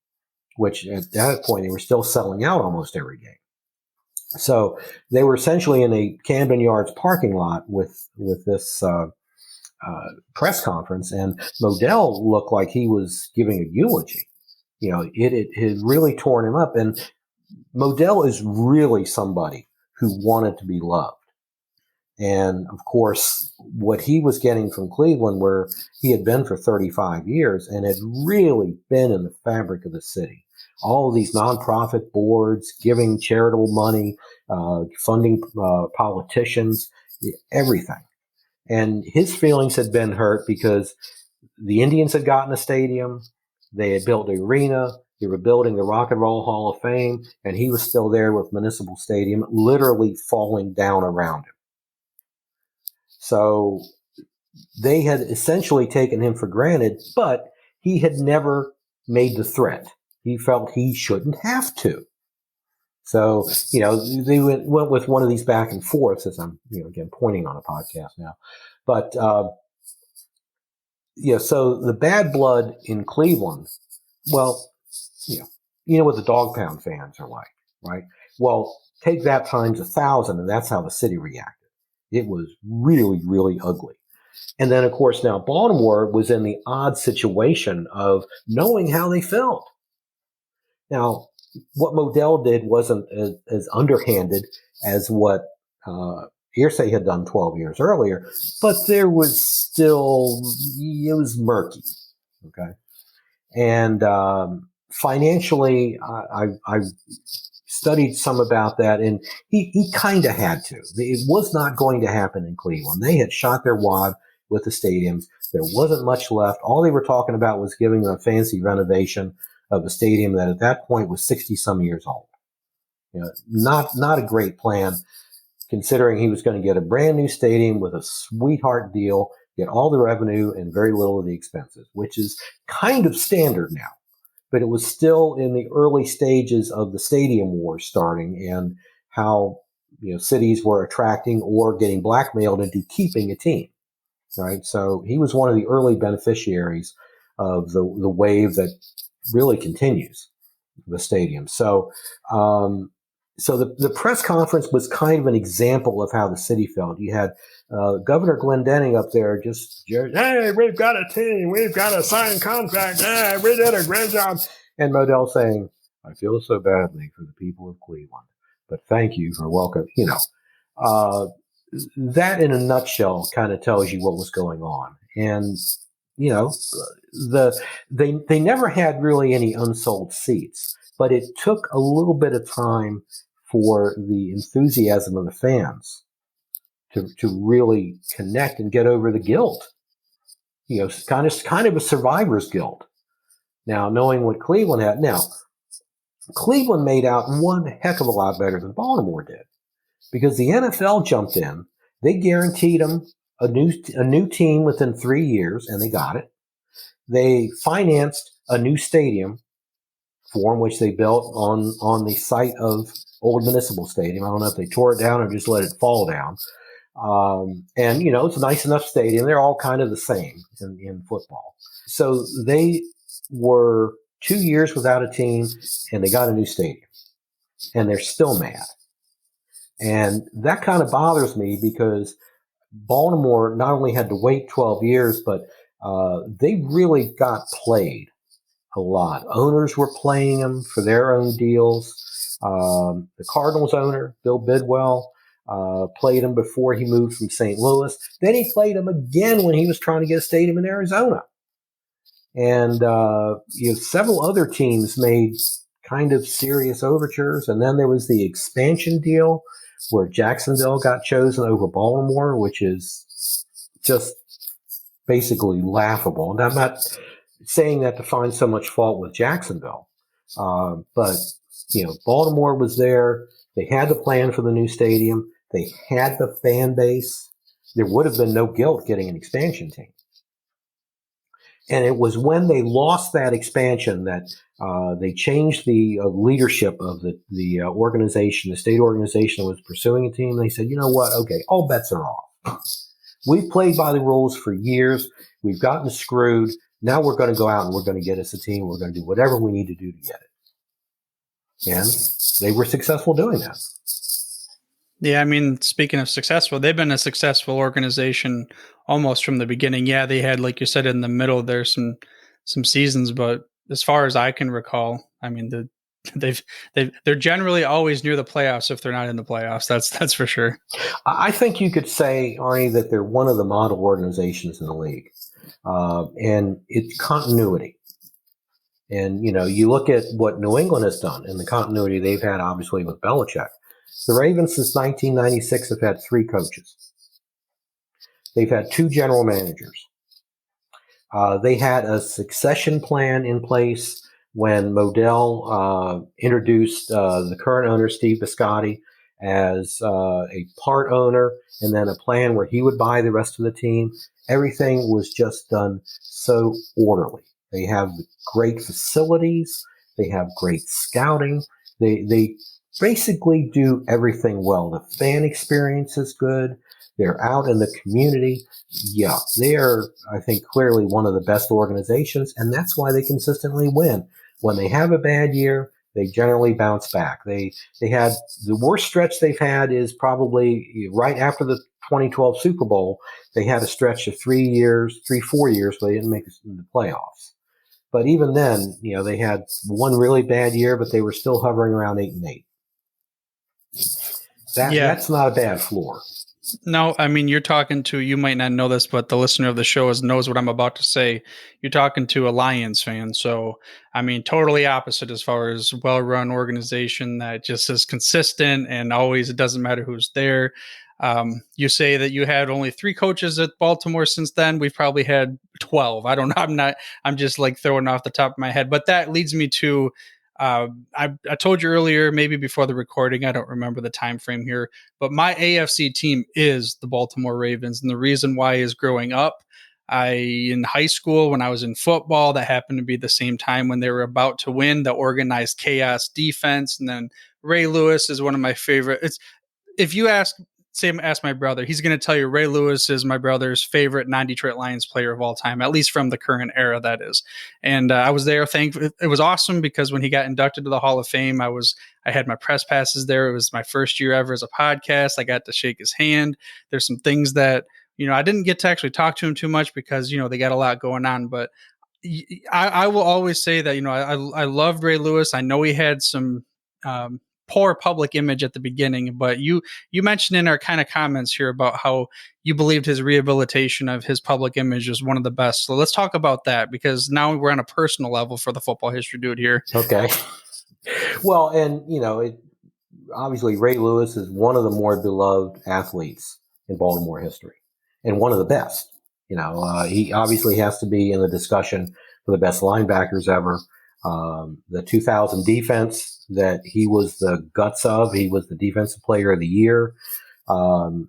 which at that point they were still selling out almost every game. So they were essentially in a Camden Yards parking lot with this press conference, and Modell looked like he was giving a eulogy. It had really torn him up. And Modell is really somebody who wanted to be loved. And of course, what he was getting from Cleveland, where he had been for 35 years and had really been in the fabric of the city, all of these nonprofit boards, giving charitable money, funding politicians, everything. And his feelings had been hurt because the Indians had gotten a stadium. They had built an arena. They were building the Rock and Roll Hall of Fame, and he was still there with Municipal Stadium, literally falling down around him. So they had essentially taken him for granted, but he had never made the threat. He felt he shouldn't have to. So, they went with one of these back and forths, as I'm, again, pointing on a podcast now. But, so the bad blood in Cleveland, well, you know what the dog pound fans are like, right? Well, take that times 1,000, and that's how the city reacted. It was really, really ugly. And then, of course, now Baltimore was in the odd situation of knowing how they felt. Now, what Modell did wasn't as underhanded as what Irsay had done 12 years earlier, but there was still, it was murky, okay? And financially, I studied some about that, and he kind of had to. It was not going to happen in Cleveland. They had shot their wad with the stadiums. There wasn't much left. All they were talking about was giving them a fancy renovation of a stadium that at that point was 60-some years old. Not a great plan, considering he was going to get a brand new stadium with a sweetheart deal, get all the revenue and very little of the expenses, which is kind of standard now. But it was still in the early stages of the stadium war starting, and how cities were attracting or getting blackmailed into keeping a team. Right, so he was one of the early beneficiaries of the wave that really continues the stadium. So, so the press conference was kind of an example of how the city felt. You had Governor Glendenning up there just, hey, we've got a team, we've got a signed contract, hey, we did a great job. And Modell saying, I feel so badly for the people of Cleveland, but thank you for welcome. That in a nutshell kind of tells you what was going on. And, they never had really any unsold seats, but it took a little bit of time for the enthusiasm of the fans to really connect and get over the guilt kind of a survivor's guilt. Now, knowing what Cleveland had, now Cleveland made out one heck of a lot better than Baltimore did, because the NFL jumped in. They guaranteed them a new team within 3 years, and they got it. They financed a new stadium for them, which they built on the site of Old Municipal Stadium. I don't know if they tore it down or just let it fall down. And, it's a nice enough stadium. They're all kind of the same in football. So they were 2 years without a team, and they got a new stadium. And they're still mad. And that kind of bothers me, because Baltimore not only had to wait 12 years, but they really got played a lot. Owners were playing them for their own deals. The Cardinals owner, Bill Bidwell, played him before he moved from St. Louis. Then he played him again when he was trying to get a stadium in Arizona. And several other teams made kind of serious overtures. And then there was the expansion deal where Jacksonville got chosen over Baltimore, which is just basically laughable. And I'm not saying that to find so much fault with Jacksonville. But Baltimore was there. They had the plan for the new stadium. They had the fan base. There would have been no guilt getting an expansion team. And it was when they lost that expansion that they changed the leadership of the organization, the state organization that was pursuing a team. They said, you know what? Okay, all bets are off. We've played by the rules for years. We've gotten screwed. Now we're going to go out and we're going to get us a team. We're going to do whatever we need to do to get it. And they were successful doing that. Yeah, I mean, speaking of successful, they've been a successful organization almost from the beginning. Yeah, they had, like you said, in the middle, there's some seasons, but as far as I can recall, I mean, they're generally always near the playoffs if they're not in the playoffs. That's for sure. I think you could say, Arnie, that they're one of the model organizations in the league, and it's continuity. And you look at what New England has done and the continuity they've had, obviously with Belichick. The Ravens since 1996 have had 3 coaches. They've had 2 general managers. They had a succession plan in place when Modell introduced the current owner, Steve Biscotti, as a part owner, and then a plan where he would buy the rest of the team. Everything was just done so orderly. They have great facilities. They have great scouting. They basically do everything well. The fan experience is good. They're out in the community. Yeah, they are, I think, clearly one of the best organizations, and that's why they consistently win. When they have a bad year, they generally bounce back. They had the worst stretch they've had is probably right after the 2012 Super Bowl. They had a stretch of 4 years where they didn't make the playoffs. But even then, they had one really bad year, but they were still hovering around 8-8. That's not a bad floor. No, I mean, you're talking to, you might not know this, but the listener of the show knows what I'm about to say. You're talking to a Lions fan. So, I mean, totally opposite as far as well-run organization that just is consistent and always, it doesn't matter who's there. You say that you had only 3 coaches at Baltimore since then. We've probably had 12. I don't know. I'm just like throwing off the top of my head, but that leads me to, I told you earlier, maybe before the recording, I don't remember the time frame here, but my AFC team is the Baltimore Ravens. And the reason why is growing up, in high school, when I was in football, that happened to be the same time when they were about to win the organized chaos defense. And then Ray Lewis is one of my favorite. If you ask my brother, he's going to tell you Ray Lewis is my brother's favorite non-Detroit Lions player of all time, at least from the current era, that is. And I was there. It was awesome because when he got inducted to the Hall of Fame, I had my press passes there. It was my first year ever as a podcast. I got to shake his hand. There's some things that, I didn't get to actually talk to him too much because, they got a lot going on, but I will always say that, I loved Ray Lewis. I know he had some, poor public image at the beginning, but you mentioned in our kind of comments here about how you believed his rehabilitation of his public image was one of the best. So let's talk about that, because now we're on a personal level for the Football History Dude here. Okay. Well, and obviously Ray Lewis is one of the more beloved athletes in Baltimore history and one of the best. He obviously has to be in the discussion for the best linebackers ever. The 2000 defense that he was the guts of, he was the defensive player of the year. That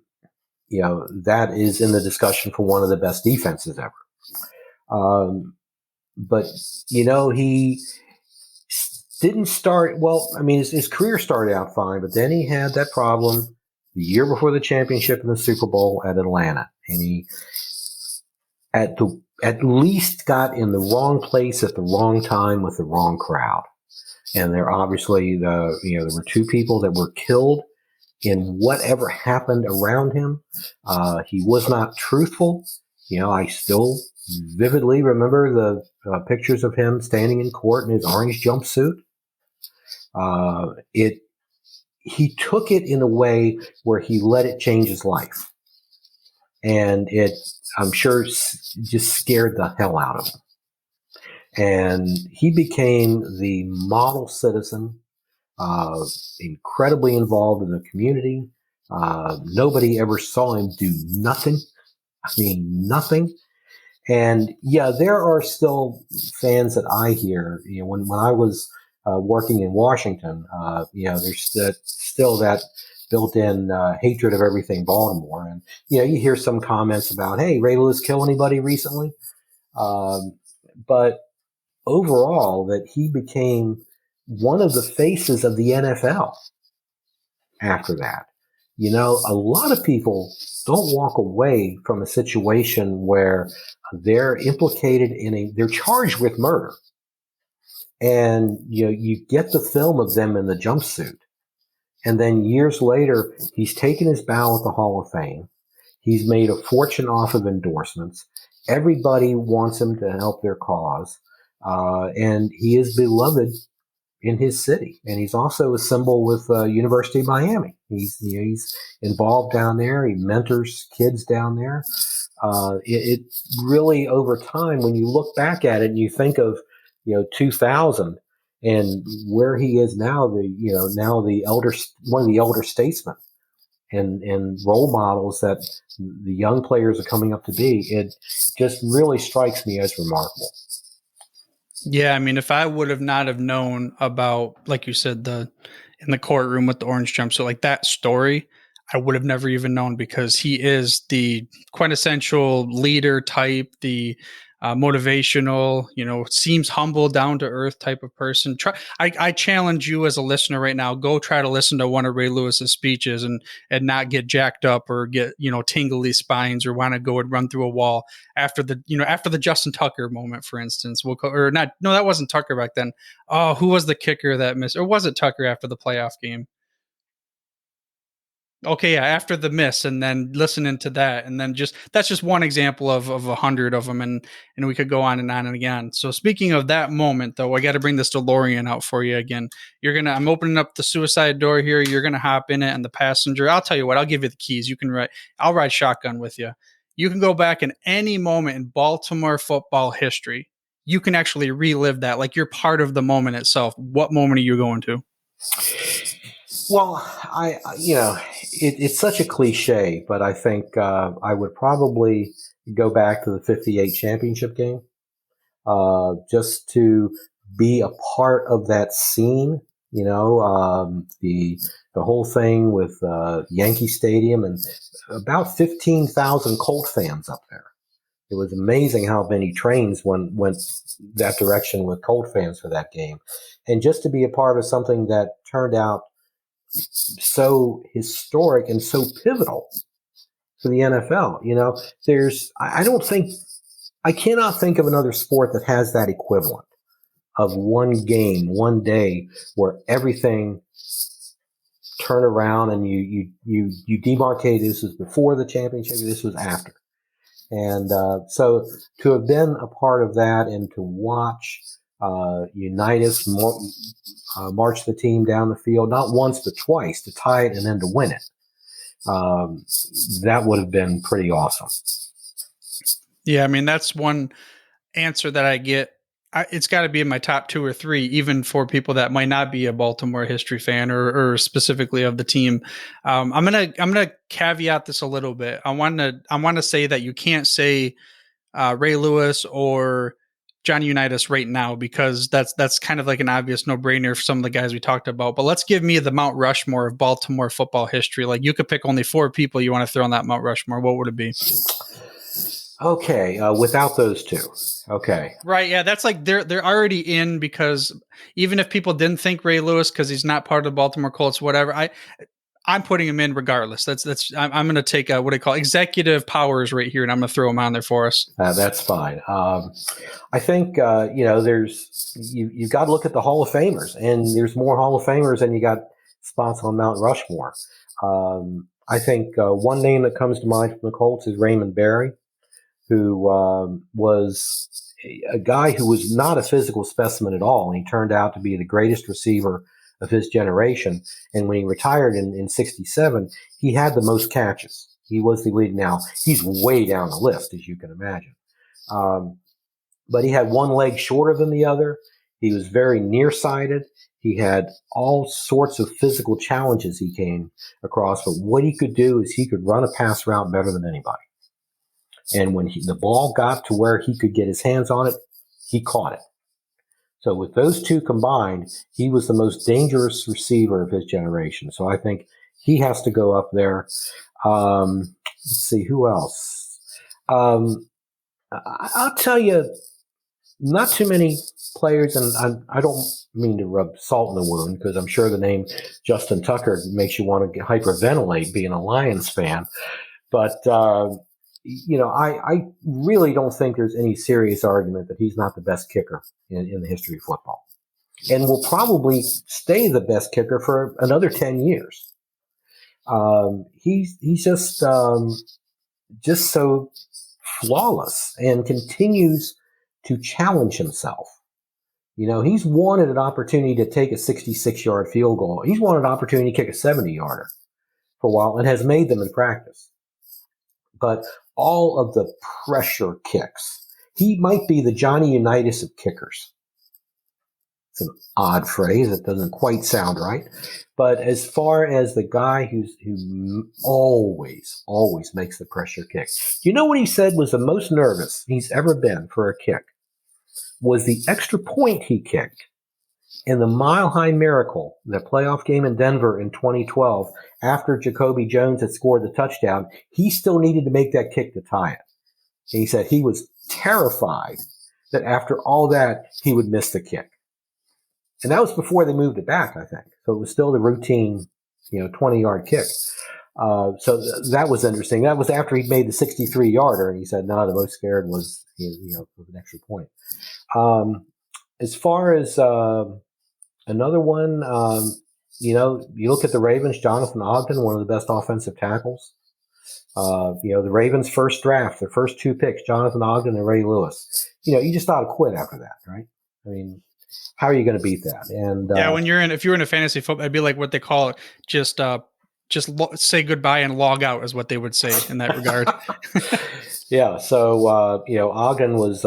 is in the discussion for one of the best defenses ever. But he didn't start well. I mean, his career started out fine, but then he had that problem the year before the championship in the Super Bowl at Atlanta, and he at least got in the wrong place at the wrong time with the wrong crowd. And there obviously there were two people that were killed in whatever happened around him. He was not truthful. I still vividly remember the pictures of him standing in court in his orange jumpsuit. He took it in a way where he let it change his life. And I'm sure, just scared the hell out of him. And he became the model citizen, incredibly involved in the community. Nobody ever saw him do nothing. I mean, nothing. And yeah, there are still fans that I hear, when I was working in Washington, there's still that built-in hatred of everything Baltimore. And, you hear some comments about, hey, Ray Lewis kill anybody recently? But overall, that he became one of the faces of the NFL after that. A lot of people don't walk away from a situation where they're implicated they're charged with murder. And, you get the film of them in the jumpsuit. And then years later, he's taken his bow at the Hall of Fame. He's made a fortune off of endorsements. Everybody wants him to help their cause. And he is beloved in his city. And he's also a symbol with University of Miami. He's involved down there. He mentors kids down there. It really, over time, when you look back at it and you think of, 2000 and where he is now, the elder, one of the elder statesmen and role models that the young players are coming up to be, it just really strikes me as remarkable. Yeah, I mean, if I would have not have known about, like you said, in the courtroom with the orange jumpsuit, like that story, I would have never even known, because he is the quintessential leader type, the motivational, seems humble, down to earth type of person. I challenge you as a listener right now, go try to listen to one of Ray Lewis's speeches and not get jacked up or get, tingly spines or want to go and run through a wall after the Justin Tucker moment, for instance. No, that wasn't Tucker back then. Oh, who was the kicker that missed? Or was it Tucker after the playoff game? Okay, yeah, after the miss, and then listening to that, and then that's just one example of 100 of them, and we could go on and again. So speaking of that moment, though, I got to bring this DeLorean out for you again. I'm opening up the suicide door here. You're gonna hop in it, and the passenger. I'll tell you what. I'll give you the keys. I'll ride shotgun with you. You can go back in any moment in Baltimore football history. You can actually relive that, like you're part of the moment itself. What moment are you going to? Well, it's such a cliche, but I think I would probably go back to the 58 championship game, just to be a part of that scene. The whole thing with Yankee Stadium and about 15,000 Colt fans up there. It was amazing how many trains went that direction with Colt fans for that game, and just to be a part of something that turned out so historic and so pivotal for the NFL. I cannot think of another sport that has that equivalent of one game, one day where everything turned around and you demarcate, this was before the championship, this was after. And so to have been a part of that and to watch Unitas march the team down the field, not once but twice, to tie it and then to win it, that would have been pretty awesome. Yeah, I mean, that's one answer that I get It's got to be in my top 2 or 3, even for people that might not be a Baltimore history fan or specifically of the team. I'm gonna caveat this a little bit. I want to say that you can't say Ray Lewis or Johnny Unitas right now, because that's kind of like an obvious no-brainer for some of the guys we talked about. But let's give me the Mount Rushmore of Baltimore football history. Like, you could pick only 4 people you want to throw on that Mount Rushmore. What would it be? Okay, without those two. Okay. Right, yeah, that's like they're already in, because even if people didn't think Ray Lewis because he's not part of the Baltimore Colts, whatever, I'm putting him in regardless. I'm going to take what I call executive powers right here, and I'm going to throw him on there for us. That's fine. I think you've got to look at the Hall of Famers, and there's more Hall of Famers than you got spots on Mount Rushmore. I think one name that comes to mind from the Colts is Raymond Berry, who was a guy who was not a physical specimen at all. And he turned out to be the greatest receiver of his generation. And when he retired in 67, he had the most catches. He was the lead. Now, he's way down the list, as you can imagine. But he had one leg shorter than the other. He was very nearsighted. He had all sorts of physical challenges he came across. But what he could do is he could run a pass route better than anybody. And when the ball got to where he could get his hands on it, he caught it. So with those two combined, he was the most dangerous receiver of his generation. So I think he has to go up there. Let's see, who else? I'll tell you, not too many players, and I don't mean to rub salt in the wound, because I'm sure the name Justin Tucker makes you want to hyperventilate being a Lions fan. But I really don't think there's any serious argument that he's not the best kicker in the history of football, and will probably stay the best kicker for another 10 years. He's just so flawless and continues to challenge himself. He's wanted an opportunity to take a 66-yard field goal. He's wanted an opportunity to kick a 70-yarder for a while, and has made them in practice. But all of the pressure kicks, he might be the Johnny Unitas of kickers. It's an odd phrase. It doesn't quite sound right. But as far as the guy who always makes the pressure kick. Do you know what he said was the most nervous he's ever been for a kick? Was the extra point he kicked in the Mile High Miracle, the playoff game in Denver in 2012, after Jacoby Jones had scored the touchdown. He still needed to make that kick to tie it. And he said he was terrified that after all that, he would miss the kick. And that was before they moved it back, I think. So it was still the routine, 20-yard kick. So that was interesting. That was after he'd made the 63-yarder, and he said, no, the most scared was, an extra point. As far as another one, you look at the Ravens, Jonathan Ogden, one of the best offensive tackles. The Ravens' first draft, their first 2 picks, Jonathan Ogden and Ray Lewis. You just ought to quit after that, right? I mean, how are you going to beat that? And yeah, if you're in a fantasy football, it'd be like what they call it, just say goodbye and log out, is what they would say in that regard. Yeah, so Ogden was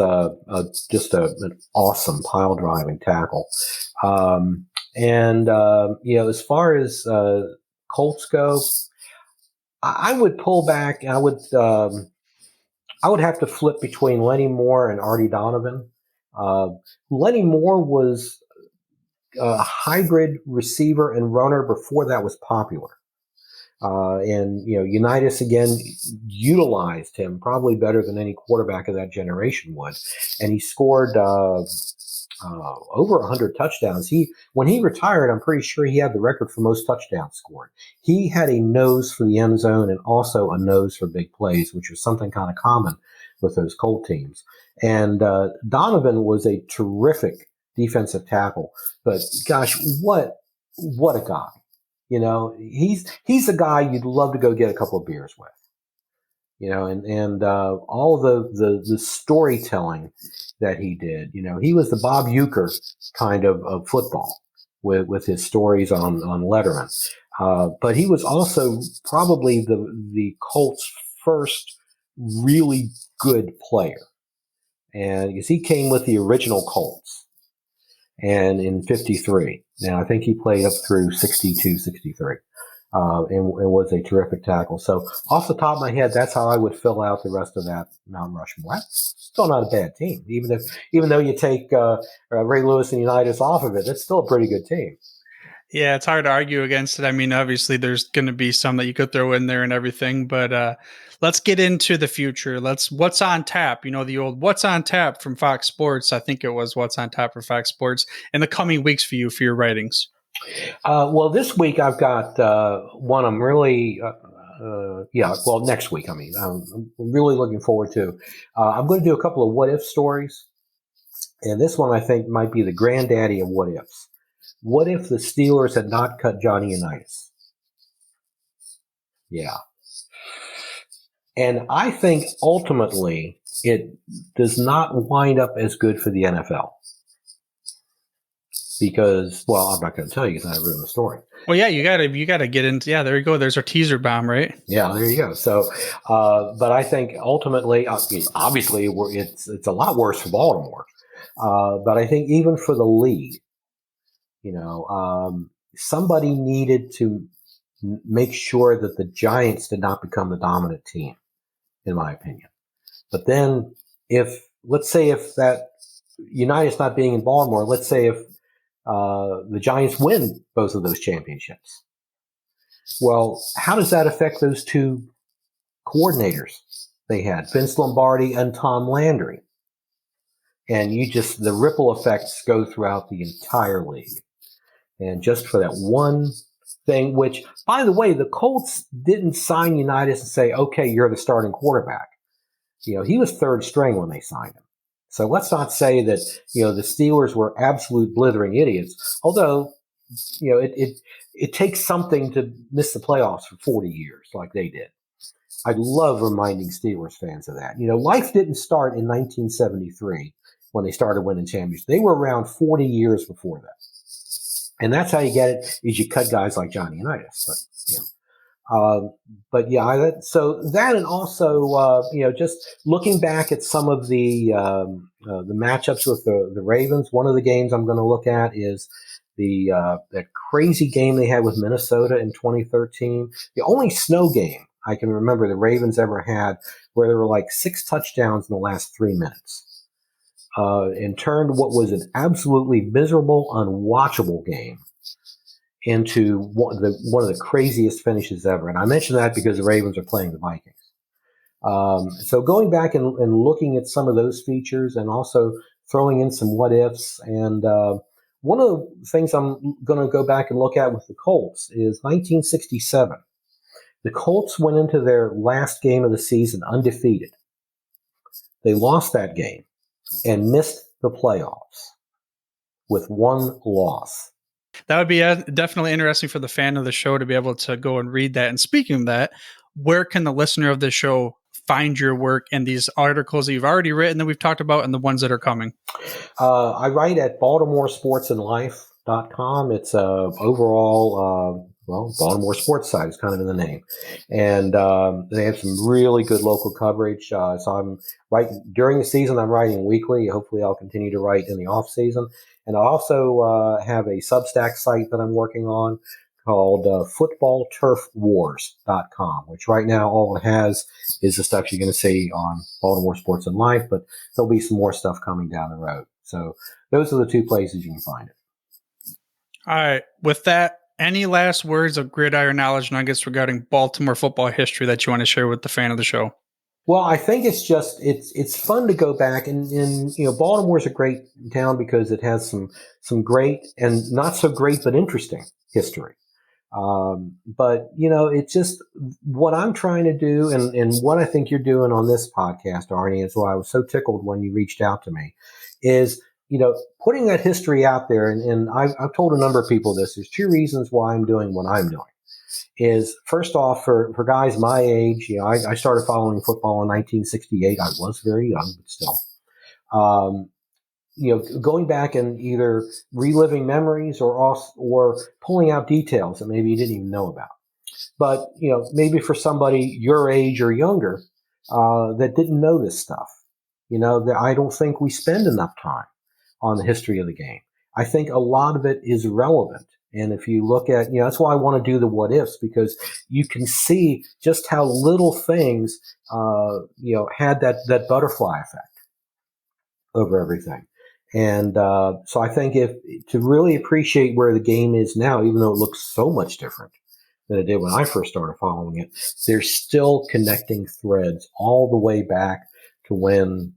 just an awesome pile driving tackle, as far as Colts go, I would pull back. I would have to flip between Lenny Moore and Artie Donovan. Lenny Moore was a hybrid receiver and runner before that was popular. Unitas again utilized him probably better than any quarterback of that generation would, and he scored over 100 touchdowns. When he retired, I'm pretty sure he had the record for most touchdowns scored. He had a nose for the end zone and also a nose for big plays, which was something kind of common with those Colt teams. And Donovan was a terrific defensive tackle, but gosh, what a guy! He's a guy you'd love to go get a couple of beers with. All the storytelling that he did. He was the Bob Uecker kind of football with his stories on Letterman. But he was also probably the Colts' first really good player. And because he came with the original Colts and in 53. Now, I think he played up through 62, 63. And was a terrific tackle. So off the top of my head, that's how I would fill out the rest of that Mount Rushmore. That's still not a bad team. Even though you take Ray Lewis and Unitas off of it, it's still a pretty good team. Yeah, it's hard to argue against it. I mean, obviously, there's going to be some that you could throw in there and everything, but let's get into the future. What's on tap? The old "What's on tap" from Fox Sports. I think it was "What's on tap" for Fox Sports in the coming weeks for you for your writings. Well, this week I've got one I'm really, next week. I mean, I'm really looking forward to. I'm going to do a couple of what if stories, and this one I think might be the granddaddy of what ifs. What if the Steelers had not cut Johnny Unitas? Yeah. And I think ultimately it does not wind up as good for the NFL. Because, well, I'm not going to tell you because I've written the story. Well, yeah, you gotta get into. Yeah, there you go. There's our teaser bomb, right? Yeah, there you go. So, but I think ultimately, obviously, it's a lot worse for Baltimore. But I think even for the league, somebody needed to make sure that the Giants did not become the dominant team, in my opinion. But then, let's say if that Unitas not being in Baltimore, let's say if the Giants win both of those championships. Well, how does that affect those two coordinators they had, Vince Lombardi and Tom Landry? And the ripple effects go throughout the entire league. And just for that one thing, which, by the way, the Colts didn't sign Unitas and say, okay, you're the starting quarterback. He was third string when they signed him. So let's not say that, the Steelers were absolute blithering idiots, although, it takes something to miss the playoffs for 40 years like they did. I love reminding Steelers fans of that. Life didn't start in 1973 when they started winning championships. They were around 40 years before that. And that's how you get it, is you cut guys like Johnny Unitas. So that, and also, just looking back at some of the matchups with the Ravens. One of the games I'm going to look at is that crazy game they had with Minnesota in 2013. The only snow game I can remember the Ravens ever had, where there were like 6 touchdowns in the last 3 minutes, and turned what was an absolutely miserable, unwatchable game into one of the craziest finishes ever. And I mention that because the Ravens are playing the Vikings. So going back and looking at some of those features, and also throwing in some what ifs. And one of the things I'm going to go back and look at with the Colts is 1967. The Colts went into their last game of the season undefeated. They lost that game and missed the playoffs with one loss. That would be definitely interesting for the fan of the show to be able to go and read that. And speaking of that, where can the listener of the show find your work and these articles that you've already written that we've talked about and the ones that are coming? I write at BaltimoreSportsAndLife.com. It's overall, Baltimore sports site is kind of in the name. And they have some really good local coverage. So I'm writing during the season, I'm writing weekly. Hopefully I'll continue to write in the off season. And I also have a Substack site that I'm working on called footballturfwars.com, which right now all it has is the stuff you're going to see on Baltimore Sports and Life, but there'll be some more stuff coming down the road. So those are the 2 places you can find it. All right. With that, any last words of gridiron knowledge nuggets regarding Baltimore football history that you want to share with the fan of the show? Well, I think it's fun to go back and Baltimore's a great town because it has some great and not so great but interesting history. But it's just what I'm trying to do, and what I think you're doing on this podcast, Arnie, is why I was so tickled when you reached out to me, is putting that history out there. And I've told a number of people this. There's 2 reasons why I'm doing what I'm doing. Is first off, for guys my age, I started following football in 1968. I was very young, but still, going back and either reliving memories or pulling out details that maybe you didn't even know about. But, maybe for somebody your age or younger, that didn't know this stuff, I don't think we spend enough time on the history of the game. I think a lot of it is relevant. And if you look at, that's why I want to do the what ifs, because you can see just how little things, had that butterfly effect over everything. And so I think to really appreciate where the game is now, even though it looks so much different than it did when I first started following it, there's still connecting threads all the way back to when,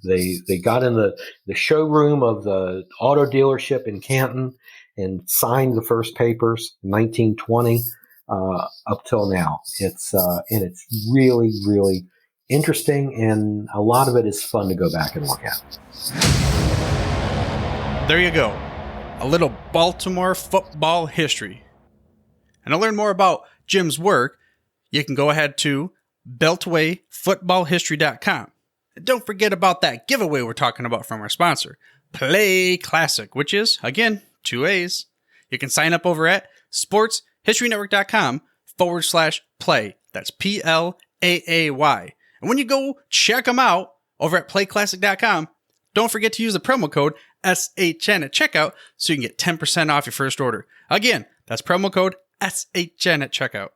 they got in the showroom of the auto dealership in Canton and signed the first papers in 1920 up till now. It's really, really interesting, and a lot of it is fun to go back and look at. There you go. A little Baltimore football history. And to learn more about Jim's work, you can go ahead to beltwayfootballhistory.com. And don't forget about that giveaway we're talking about from our sponsor, Play Classic, which is, again, 2 A's. You can sign up over at sportshistorynetwork.com/play. That's PLAAY. And when you go check them out over at playclassic.com, don't forget to use the promo code SHN at checkout so you can get 10% off your first order. Again, that's promo code SHN at checkout.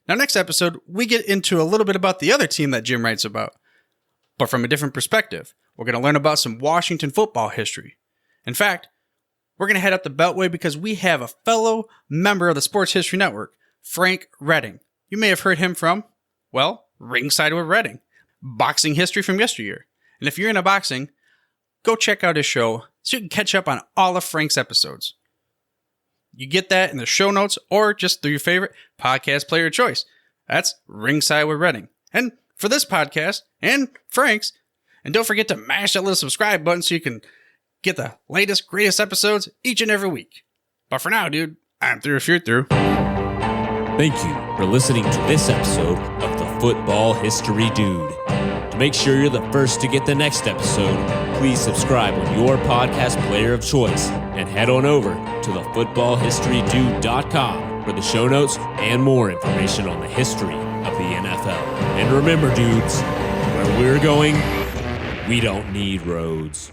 Now, next episode, we get into a little bit about the other team that Jim writes about, but from a different perspective. We're going to learn about some Washington football history. In fact, we're going to head up the Beltway because we have a fellow member of the Sports History Network, Frank Redding. You may have heard him from, Ringside with Redding, boxing history from yesteryear. And if you're into boxing, go check out his show so you can catch up on all of Frank's episodes. You get that in the show notes or just through your favorite podcast player of choice. That's Ringside with Redding. And for this podcast and Frank's, and don't forget to mash that little subscribe button so you can get the latest, greatest episodes each and every week. But for now, dude, I'm through if you're through. Thank you for listening to this episode of the Football History Dude. To make sure you're the first to get the next episode, please subscribe on your podcast player of choice and head on over to thefootballhistorydude.com for the show notes and more information on the history of the NFL. And remember, dudes, where we're going, we don't need roads.